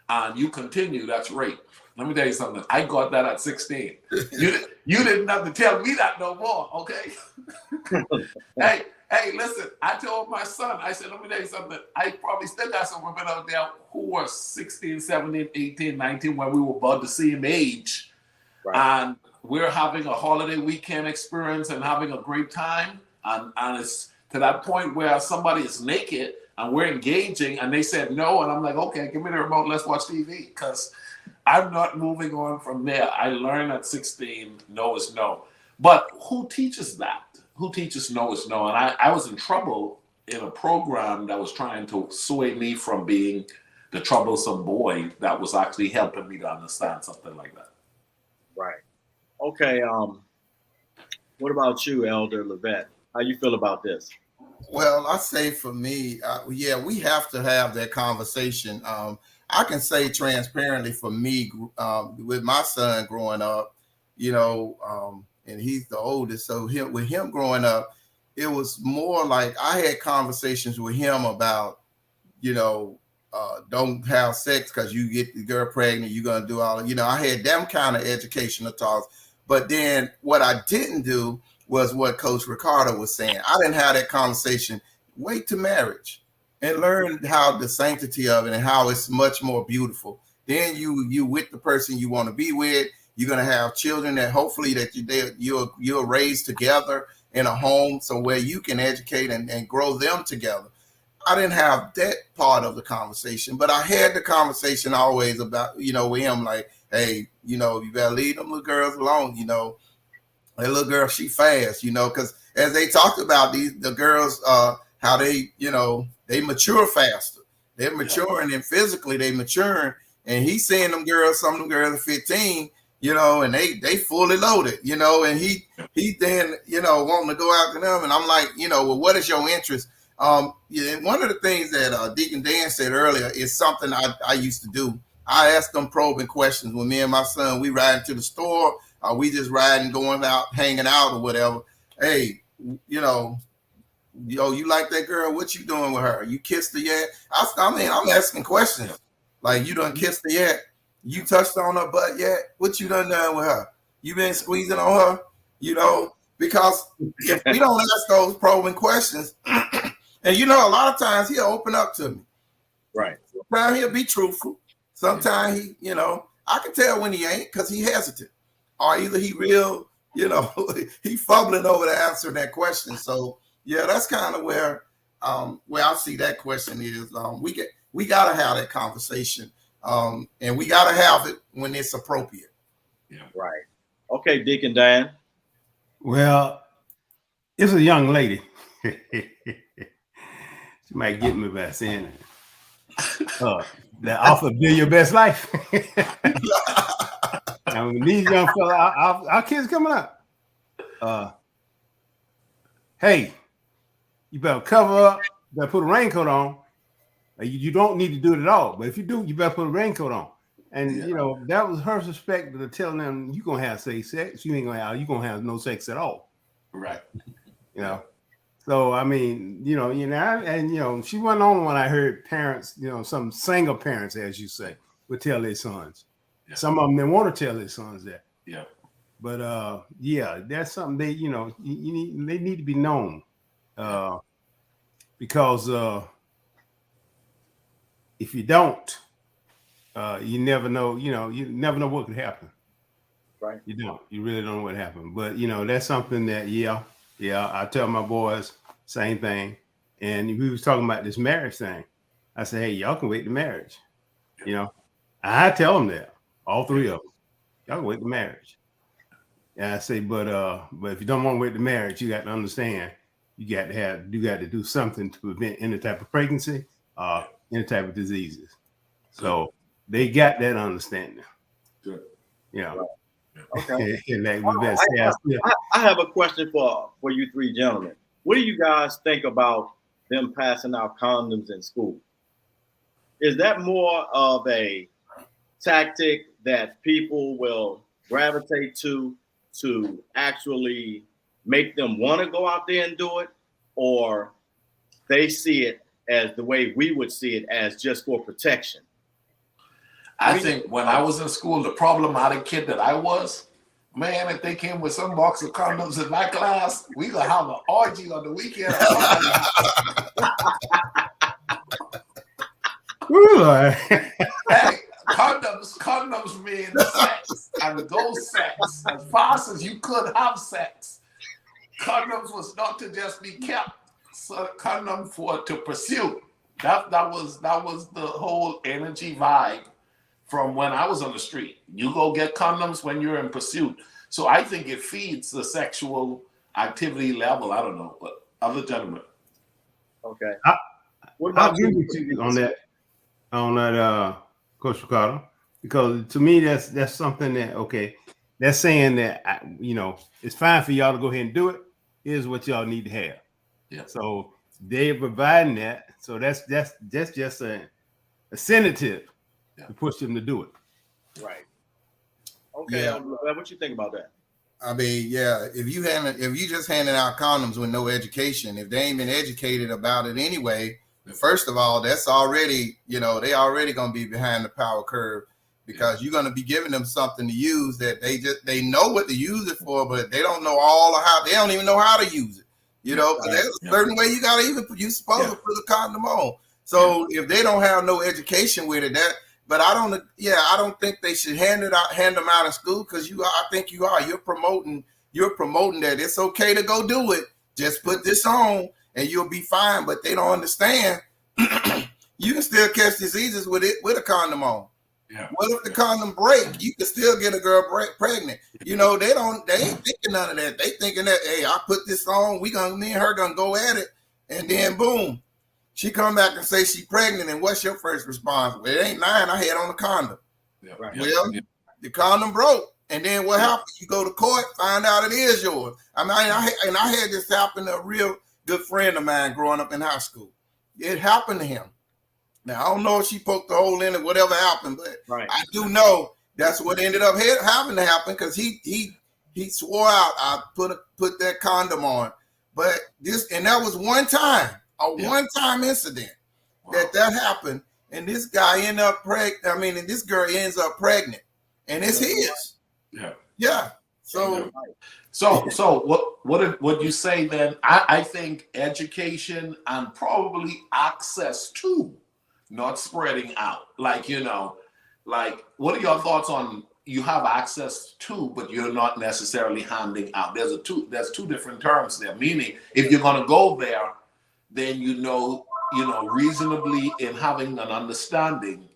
and you continue, that's rape. Let me tell you something. I got that at 16. You didn't have to tell me that no more, okay? Hey, listen, I told my son, I said, let me tell you something. I probably still got some women out there who were 16, 17, 18, 19 when we were about the same age. Right. And we're having a holiday weekend experience and having a great time. And it's to that point where somebody is naked and we're engaging and they said no. And I'm like, okay, give me the remote. Let's watch TV, because I'm not moving on from there. I learned at 16, no is no. But who teaches that? Who teaches no is no? And I was in trouble in a program that was trying to sway me from being the troublesome boy that was actually helping me to understand something like that. Right. Okay. What about you, Elder Levette? How you feel about this? Well, I say for me, we have to have that conversation. I can say transparently for me, with my son growing up, and he's the oldest. So with him growing up, it was more like I had conversations with him about, don't have sex because you get the girl pregnant, you're going to do all of, I had them kind of educational talks. But then what I didn't do was what Coach Ricardo was saying. I didn't have that conversation. Wait to marriage and learn how the sanctity of it and how it's much more beautiful. Then you with the person you want to be with. You're going to have children that hopefully that you'll raise together in a home, so where you can educate and grow them together. I didn't have that part of the conversation, but I had the conversation always about, with him, like, hey, you better leave them little girls alone. That little girl, she fast, because as they talked about the girls, how they, they mature faster. They're maturing, and physically they maturing. And he's seeing some of them girls are 15, and they fully loaded, and he then, wanting to go after them. And I'm like, well, what is your interest? And one of the things that Deacon Dan said earlier is something I used to do. I asked them probing questions when me and my son, we riding to the store, we just riding, going out, hanging out or whatever. Hey, you like that girl? What you doing with her? You kissed her yet? I'm asking questions. Like, you done kissed her yet? You touched on her butt yet? What you done with her? You been squeezing on her? Because if we don't ask those probing questions, and a lot of times he'll open up to me. Right. Sometimes he'll be truthful. Sometimes he, I can tell when he ain't because he hesitant, or either he real, he fumbling over to answer that question. So yeah, that's kind of where I see that question is. We gotta have that conversation, and we gotta have it when it's appropriate. Yeah. Right. Okay, Deacon Dan. Well, it's a young lady. She might get me by saying that offer Build Your Best Life. I mean, these young fellas, our kids coming up. Hey, you better cover up, you better put a raincoat on. You don't need to do it at all. But if you do, you better put a raincoat on. And that was her perspective of telling them you're gonna have safe sex. You gonna have no sex at all. Right. So I mean, she wasn't on when I heard parents, some single parents, as you say, would tell their sons. Yeah. Some of them they want to tell their sons that. Yeah. But that's something they, they need to be known. Because if you don't, you never know, you never know what could happen. Right. You don't. You really don't know what happened. But that's something that I tell my boys same thing. And we was talking about this marriage thing. I said, hey, y'all can wait to marriage. I tell them that, all three of them, y'all can wait to marriage. And I say, but if you don't want to wait to marriage, you got to understand, you got to do something to prevent any type of pregnancy, any type of diseases. So they got that understanding. Good. Okay. I have a question for you three gentlemen. What do you guys think about them passing out condoms in school? Is that more of a tactic that people will gravitate to actually make them want to go out there and do it, or they see it as the way we would see it, as just for protection? I think when I was in school, the problematic kid that I was, man, if they came with some box of condoms in my class, we gonna have an orgy on the weekend. Hey, condoms mean sex, and go sex as fast as you could have sex. Condoms was not to just be kept, so condom to pursue. That was the whole energy vibe. From when I was on the street, you go get condoms when you're in pursuit. So I think it feeds the sexual activity level. I don't know, but other gentlemen. Okay. What about agree with you on that, Coach Ricardo? Because to me, that's something that that's saying that it's fine for y'all to go ahead and do it. Here's what y'all need to have. Yeah. So they're providing that. So that's just a sedative. To push them to do it. Right. Okay. Yeah. What you think about that? I mean, yeah, if you just handing out condoms with no education, if they ain't been educated about it anyway, first of all, that's already, they already gonna be behind the power curve, because you're gonna be giving them something to use that they know what to use it for, but they don't know they don't even know how to use it. But there's a certain way you supposed to put a condom on. So if they don't have no education with it, but I don't think they should hand them out in school, because I think you're promoting that it's okay to go do it. Just put this on and you'll be fine. But they don't understand you can still catch diseases with a condom on. Yeah. What if the condom break? You can still get a girl pregnant. They ain't thinking none of that. They thinking that, hey, I put this on, me and her gonna go at it, and then boom. She come back and say she pregnant, and what's your first response? Well, it ain't mine. I had on a condom. Yeah, right. Well, the condom broke, and then what happened? You go to court, find out it is yours. I mean, I had this happen to a real good friend of mine growing up in high school. It happened to him. Now I don't know if she poked the hole in it, whatever happened, but I do know that's what ended up having to happen, because he swore out I put that condom on, but that was one time. One-time incident that happened, and this guy ended up and this girl ends up pregnant, and it's his. Yeah. So what you say then? I think education and probably access to, not spreading out. Like like, what are your thoughts on you have access to, but you're not necessarily handing out? There's two different terms there. Meaning, if you're going to go there, then reasonably in having an understanding,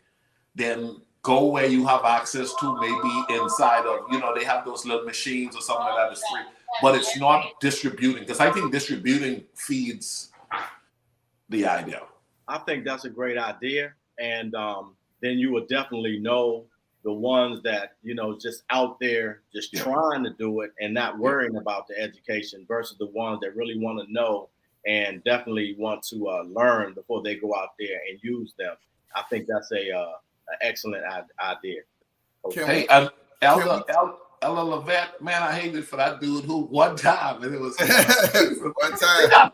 then go where you have access to, maybe inside of, they have those little machines or something like that is free, but it's not distributing, because I think distributing feeds the idea. I think that's a great idea. And then you will definitely know the ones that, just out there, just trying to do it and not worrying about the education versus the ones that really want to know and definitely want to learn before they go out there and use them. I think that's an excellent idea. Okay. Hey, Ella Levette, man, I hated for that dude who one time, and it was one time.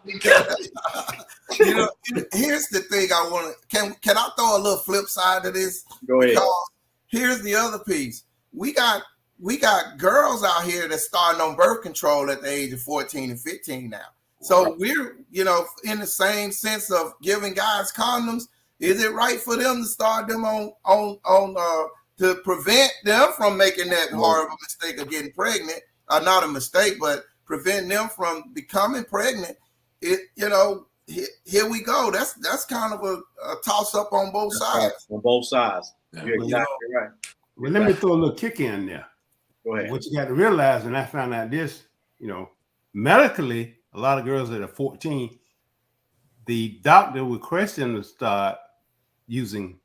Here's the thing I want to, can I throw a little flip side to this? Go ahead. Because here's the other piece. We got girls out here that's starting on birth control at the age of 14 and 15 now. So we're, in the same sense of giving guys condoms, is it right for them to start them on to prevent them from making that horrible mistake of getting pregnant? Not a mistake, but prevent them from becoming pregnant. Here we go. That's kind of a toss up on both sides. On both sides. You're exactly right. Well, let me throw a little kick in there. Go ahead. What you got to realize, and I found out this, medically, a lot of girls that are 14, the doctor would question them to start using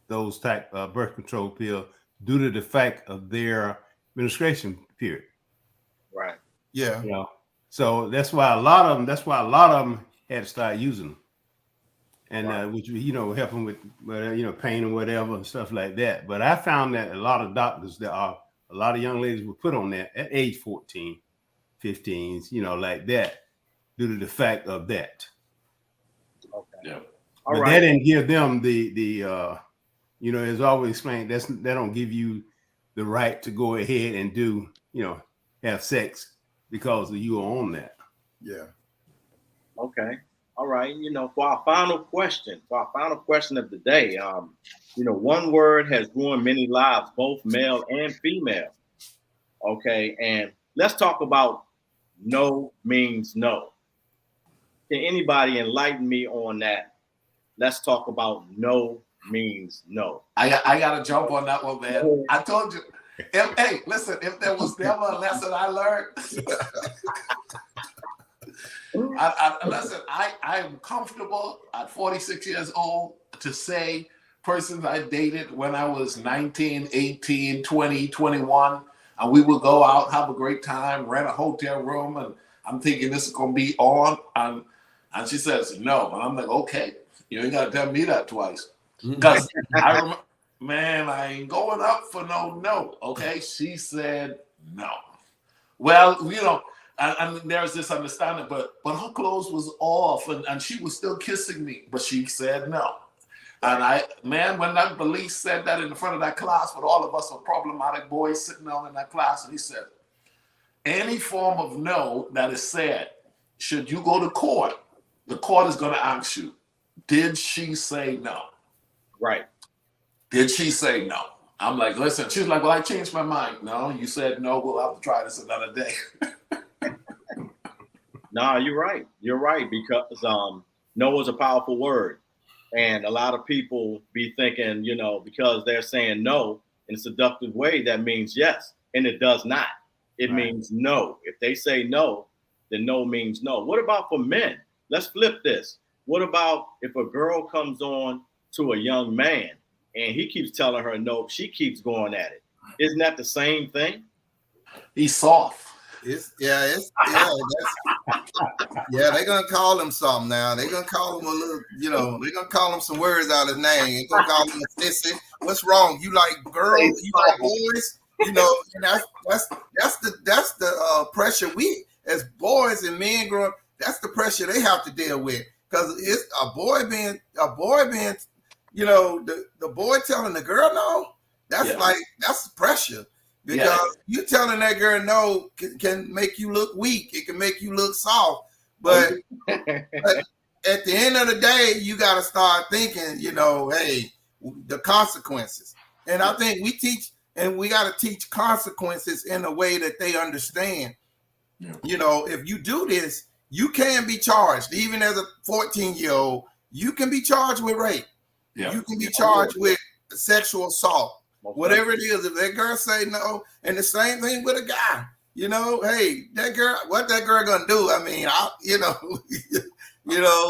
those type of birth control pills due to the fact of their menstruation period. Right. Yeah. So that's why a lot of them had to start using them, and which help them with pain and whatever and stuff like that. But I found that a lot of doctors, a lot of young ladies were put on that at age 14, 15s, like that, due to the fact of that. Okay. Yeah. But that didn't give them the as always explained, that don't give you the right to go ahead and do, have sex because you are on that. Yeah. Okay. All right. For our final question of the day, one word has ruined many lives, both male and female. Okay. And let's talk about no means no. Can anybody enlighten me on that? Let's talk about no means no. I got to jump on that one, man. I told you. Hey, listen, if there was never a lesson I learned, I am comfortable at 46 years old to say persons I dated when I was 19, 18, 20, 21, and we would go out, have a great time, rent a hotel room, and I'm thinking this is going to be on, and she says no, and I'm like, okay, you ain't got to tell me that twice. Because I remember, man, I ain't going up for no. Okay, she said no. Well, and there's this understanding, but her clothes was off, and she was still kissing me, but she said no. And when that police said that in the front of that class, with all of us were problematic boys sitting down in that class, and he said, any form of no that is said, should you go to court, the court is going to ask you, did she say no? Right. Did she say no? I'm like, listen, she's like, well, I changed my mind. No, you said no, we'll have to try this another day. No, you're right. You're right, because no is a powerful word. And a lot of people be thinking, because they're saying no in a seductive way, that means yes. And it does not. It means no. If they say no, then no means no. What about for men? Let's flip this. What about if a girl comes on to a young man and he keeps telling her no, she keeps going at it? Isn't that the same thing? He's soft. They're gonna call him something now. They're gonna call him a little, they're gonna call him some words out of his name. They're gonna call him a sissy. What's wrong? You like girls? You like boys? And that's the pressure we as boys and men growing. That's the pressure they have to deal with, because it's a boy being, the boy telling the girl no. That's pressure. Because you telling that girl no can make you look weak. It can make you look soft. But at the end of the day, you got to start thinking, hey, the consequences. And I think we teach, and we got to teach consequences in a way that they understand. Yeah. You know, if you do this, you can be charged. Even as a 14-year-old, you can be charged with rape. Yeah. You can be charged with sexual assault. Whatever it is, if that girl say no, and the same thing with a guy, you know, hey, that girl, what that girl gonna do? I mean, you know,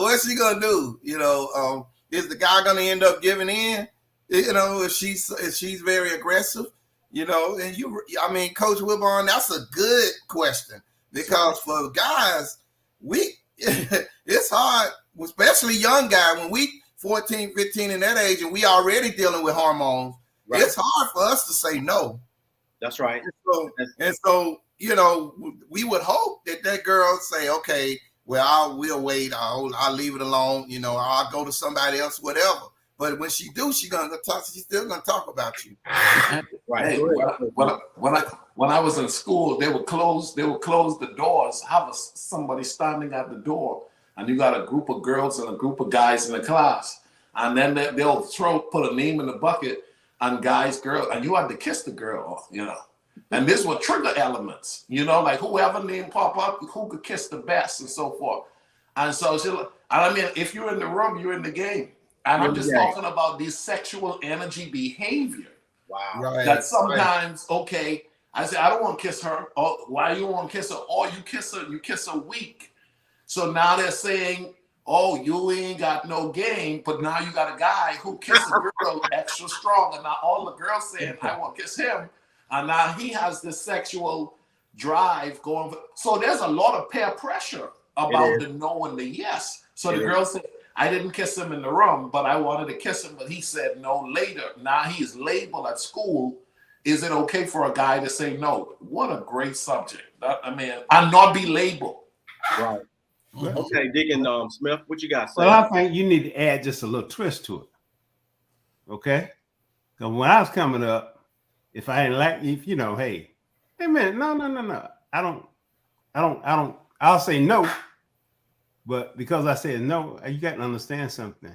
what's she gonna do? You know, is the guy gonna end up giving in? You know, if she's very aggressive, you know, and I mean, Coach Wilborn, that's a good question, because for guys, it's hard, especially young guy, when we 14, 15 in that age, and we already dealing with hormones. Right. It's hard for us to say no. That's right. And so, you know, we would hope that girl say, okay, well, we'll wait. I'll leave it alone. You know, I'll go to somebody else, whatever. But when she do, she's still gonna talk about you. Right. Hey, when I was in school, they would close the doors, have somebody standing at the door, and you got a group of girls and a group of guys in the class, and then they'll put a name in the bucket. And guys, girl, and you had to kiss the girl, you know. And this were trigger elements, you know, like whoever name pop up, who could kiss the best and so forth. And so I mean, if you're in the room, you're in the game. And I'm just talking about this sexual energy behavior. Wow. Right. That sometimes, okay, I say, I don't want to kiss her. Oh, why you want to kiss her? Oh, you kiss her weak. So now they're saying, oh, you ain't got no game, but now you got a guy who kisses a girl extra strong, and now all the girls saying, I want to kiss him, and now he has this sexual drive going. So there's a lot of peer pressure about the no and the yes. So the girl said, I didn't kiss him in the room, but I wanted to kiss him, but he said no later. Now he's labeled at school. Is it okay for a guy to say no? What a great subject. And not be labeled. Right. Okay, Deacon Smith, what you got to say? Well, I think you need to add just a little twist to it. Okay? Because when I was coming up, if I didn't like, if you know, hey man, no. I'll say no. But because I said no, you got to understand something.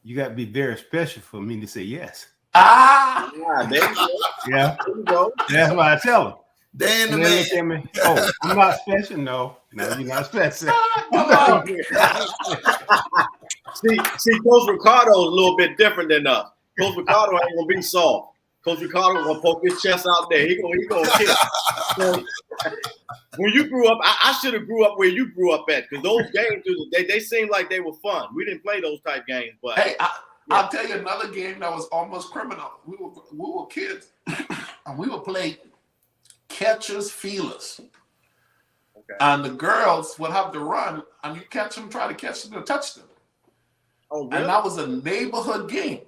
You got to be very special for me to say yes. Ah! Yeah, there you go. Yeah. There you go. That's what I tell them. Dan the man. Look at me. Oh, I'm not special. No, you're not special. see, Coach Ricardo is a little bit different than us. Coach Ricardo ain't gonna be soft. Coach Ricardo gonna poke his chest out there. He gonna kick. So, when you grew up, I should have grew up where you grew up at, because those games they seemed like they were fun. We didn't play those type games, but hey, I'll tell you another game that was almost criminal. We were kids, and we would play catchers, feelers. Okay. And the girls would have to run, and you catch them, try to catch them, to touch them. Oh, really? And that was a neighborhood game.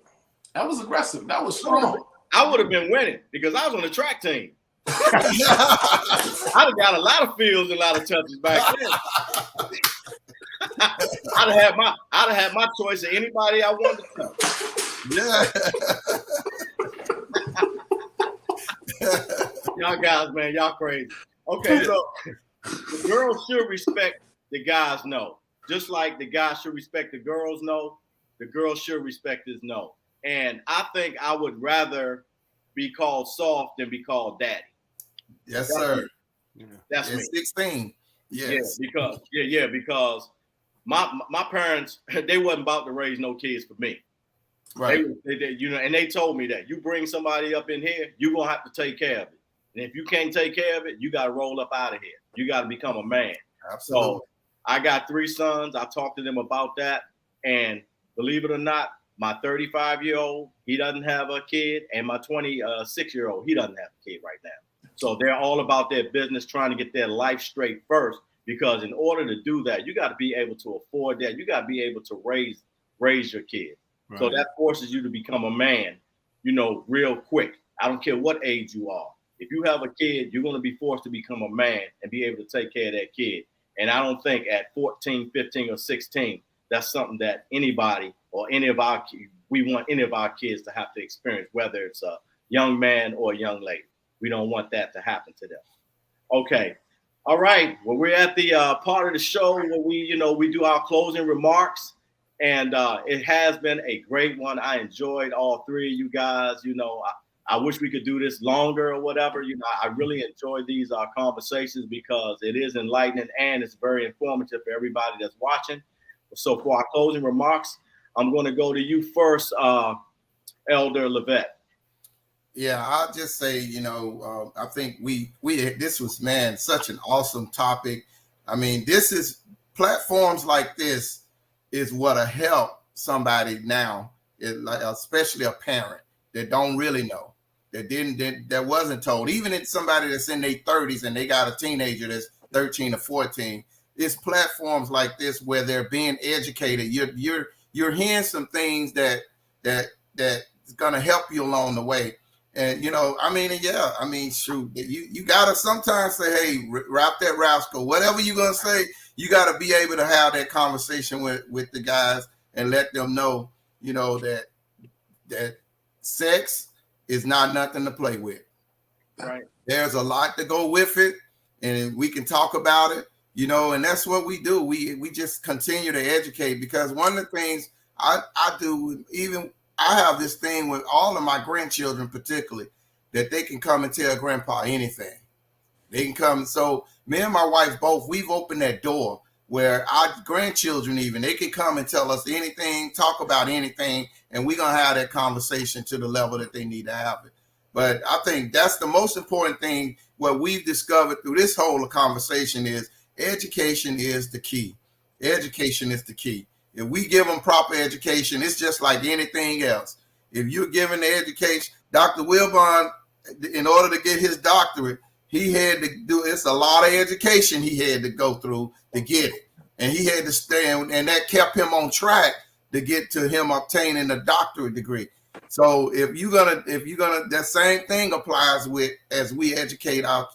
That was aggressive. That was strong. I would have been winning because I was on the track team. I'd have got a lot of fields and a lot of touches back then. I'd have had my choice of anybody I wanted to touch. Y'all guys, man, y'all crazy. Okay, so the girls should respect the guys' no. Just like the guys should respect the girls' no, the girls should respect his no. And I think I would rather be called soft than be called daddy. Yes, sir. That's me. 16. Yes. Yeah, because my parents, they wasn't about to raise no kids for me. Right. They and they told me that you bring somebody up in here, you're gonna have to take care of it. And if you can't take care of it, you gotta roll up out of here. You gotta become a man. Absolutely. So I got 3 sons. I talked to them about that. And believe it or not, my 35-year-old, he doesn't have a kid, and my 26-year-old, he doesn't have a kid right now. So they're all about their business, trying to get their life straight first, because in order to do that, you got to be able to afford that. You got to be able to raise your kid. Right. So that forces you to become a man, real quick. I don't care what age you are. If you have a kid, you're going to be forced to become a man and be able to take care of that kid. And I don't think at 14, 15, or 16, that's something that anybody or we want any of our kids to have to experience, whether it's a young man or a young lady. We don't want that to happen to them. Okay. All right. Well, we're at the part of the show where we do our closing remarks. And it has been a great one. I enjoyed all three of you guys. You know, I wish we could do this longer or whatever. You know, I really enjoy these conversations because it is enlightening and it's very informative for everybody that's watching. So for our closing remarks, I'm going to go to you first, Elder Levette. Yeah, I'll just say, I think we this was, man, such an awesome topic. I mean, this is platforms like this is what'll help somebody now, especially a parent that don't really know, that wasn't told. Even if somebody that's in their 30s and they got a teenager that's 13 or 14, it's platforms like this where they're being educated. You're hearing some things that is gonna help you along the way. And shoot, you gotta sometimes say, hey, rap that rascal, whatever you're gonna say, you gotta be able to have that conversation with the guys and let them know, that sex is not nothing to play with. Right. There's a lot to go with it, and we can talk about it, and that's what we do. We just continue to educate, because one of the things I do, even I have this thing with all of my grandchildren, particularly, that they can come and tell grandpa anything. They can come. So me and my wife both, we've opened that door where our grandchildren, even, they can come and tell us anything, talk about anything, and we're going to have that conversation to the level that they need to have it. But I think that's the most important thing. What we've discovered through this whole conversation is education is the key. Education is the key. If we give them proper education, it's just like anything else. If you're giving the education, Dr. Wilbon, in order to get his doctorate, he had to do, it's a lot of education he had to go through to get it. And he had to stay, and that kept him on track to get to him obtaining a doctorate degree. So if you're gonna, that same thing applies with, as we educate our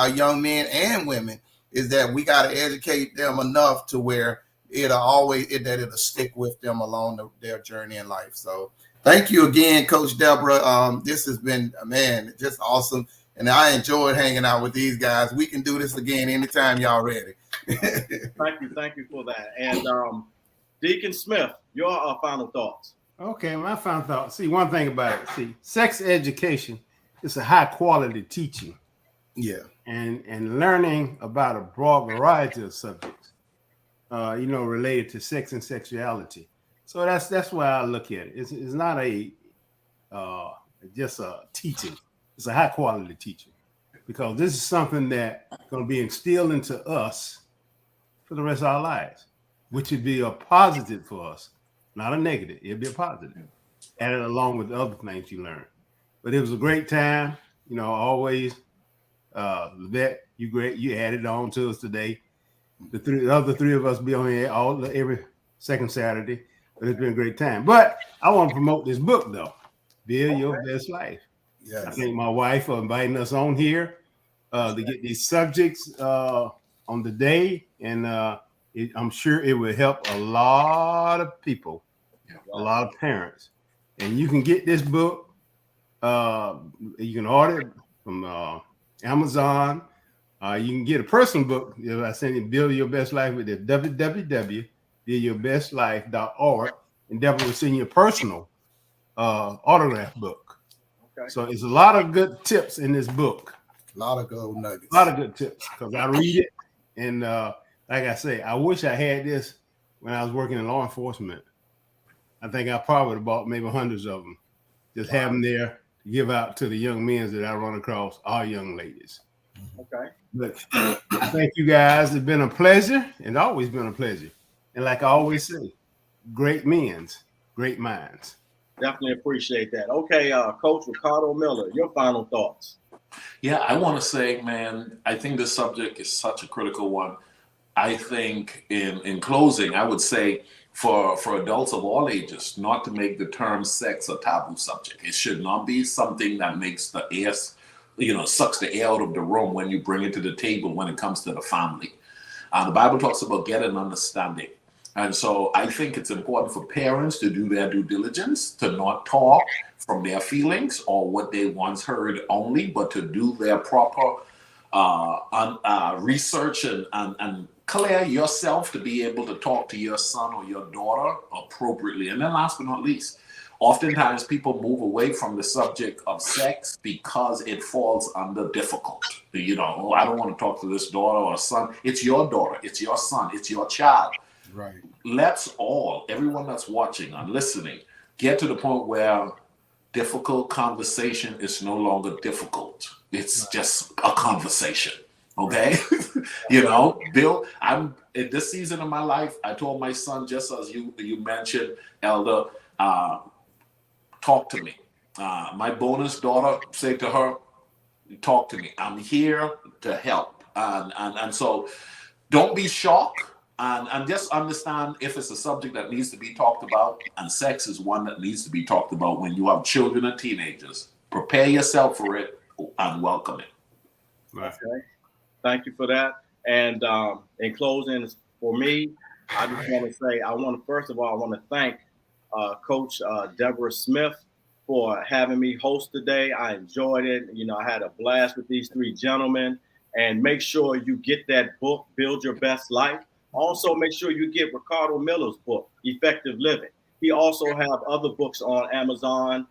young men and women, is that we got to educate them enough to where it'll stick with them along their journey in life. So thank you again, Coach Deborah. This has been, man, just awesome. And I enjoyed hanging out with these guys. We can do this again anytime y'all ready. Thank you for that. And Deacon Smith, your final thoughts. Okay, my final thought. See, one thing about it. Sex education is a high quality teaching. Yeah. And learning about a broad variety of subjects, related to sex and sexuality. So that's why I look at it. It's not just a teaching. It's a high quality teaching, because this is something that's going to be instilled into us for the rest of our lives, which would be a positive for us, not a negative. It'd be a positive, added along with the other things you learn. But it was a great time, always. Levette, you great. You added on to us today. The other three of us be on here every second Saturday, but it's been a great time. But I want to promote this book, though, Build Your Best Life. Yes. I thank my wife for inviting us on here to get these subjects on the day, and I'm sure it will help a lot of people, a lot of parents. And you can get this book. You can order it from Amazon. You can get a personal book. I send you Build Your Best Life with it, www.buildyourbestlife.org, and definitely will send you a personal autograph book. Okay. So it's a lot of good tips in this book. A lot of good nuggets. A lot of good tips, because I read it, and like I say, I wish I had this when I was working in law enforcement. I think I probably bought maybe hundreds of them. Just have them there to give out to the young men that I run across, our young ladies. Okay. But thank you guys. It's been a pleasure, and always been a pleasure. And like I always say, great men's, great minds. Definitely appreciate that. Okay, Coach Ricardo Miller, your final thoughts. Yeah, I want to say, man, I think this subject is such a critical one. I think in closing, I would say for adults of all ages, not to make the term sex a taboo subject. It should not be something that makes the air, sucks the air out of the room when you bring it to the table when it comes to the family. The Bible talks about getting understanding. And so I think it's important for parents to do their due diligence, to not talk from their feelings or what they once heard only, but to do their proper research and clear yourself to be able to talk to your son or your daughter appropriately. And then last but not least, oftentimes people move away from the subject of sex because it falls under difficult. You know, oh, I don't want to talk to this daughter or son. It's your daughter, it's your son, it's your child. Right. Let's all, everyone that's watching and listening, get to the point where difficult conversation is no longer difficult. It's just a conversation. Okay. You know, Bill, I'm in this season of my life, I told my son, just as you mentioned, Elder, talk to me. My bonus daughter said to her, talk to me. I'm here to help. And so don't be shocked, and just understand if it's a subject that needs to be talked about, and sex is one that needs to be talked about when you have children and teenagers. Prepare yourself for it and welcome it. Right. Okay. Thank you for that. And in closing, for me, I just want to say, first of all, I want to thank Coach Deborah Smith for having me host today. I enjoyed it. You know, I had a blast with these three gentlemen. And make sure you get that book, Build Your Best Life. Also, make sure you get Ricardo Miller's book, Effective Living. He also have other books on Amazon,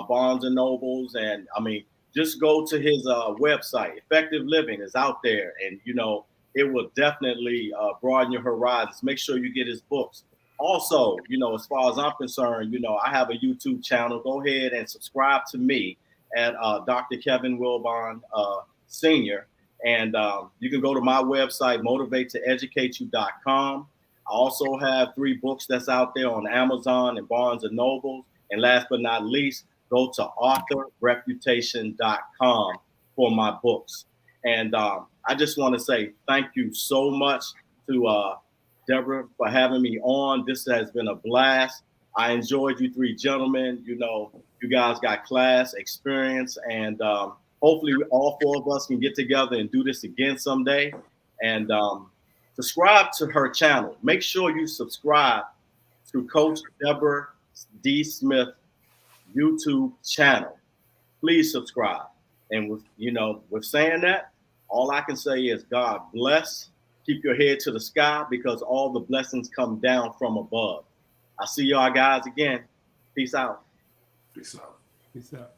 Barnes and Nobles, and I mean, just go to his website. Effective Living is out there, and you know it will definitely broaden your horizons. Make sure you get his books. Also, you know, as far as I'm concerned, you know, I have a YouTube channel. Go ahead and subscribe to me at Dr. Kevin Wilbon Sr. And you can go to my website, motivatetoeducateyou.com. I also have 3 books that's out there on Amazon and Barnes and Nobles. And last but not least, go to authorreputation.com for my books. And I just want to say thank you so much to Deborah for having me on. This has been a blast. I enjoyed you 3 gentlemen. You know, you guys got class, experience, and hopefully all 4 of us can get together and do this again someday. And subscribe to her channel. Make sure you subscribe to Coach Deborah D. Smith YouTube channel. Please subscribe. And with saying that, all I can say is God bless. Keep your head to the sky because all the blessings come down from above. I'll see y'all guys again. Peace out. Peace out. Peace out.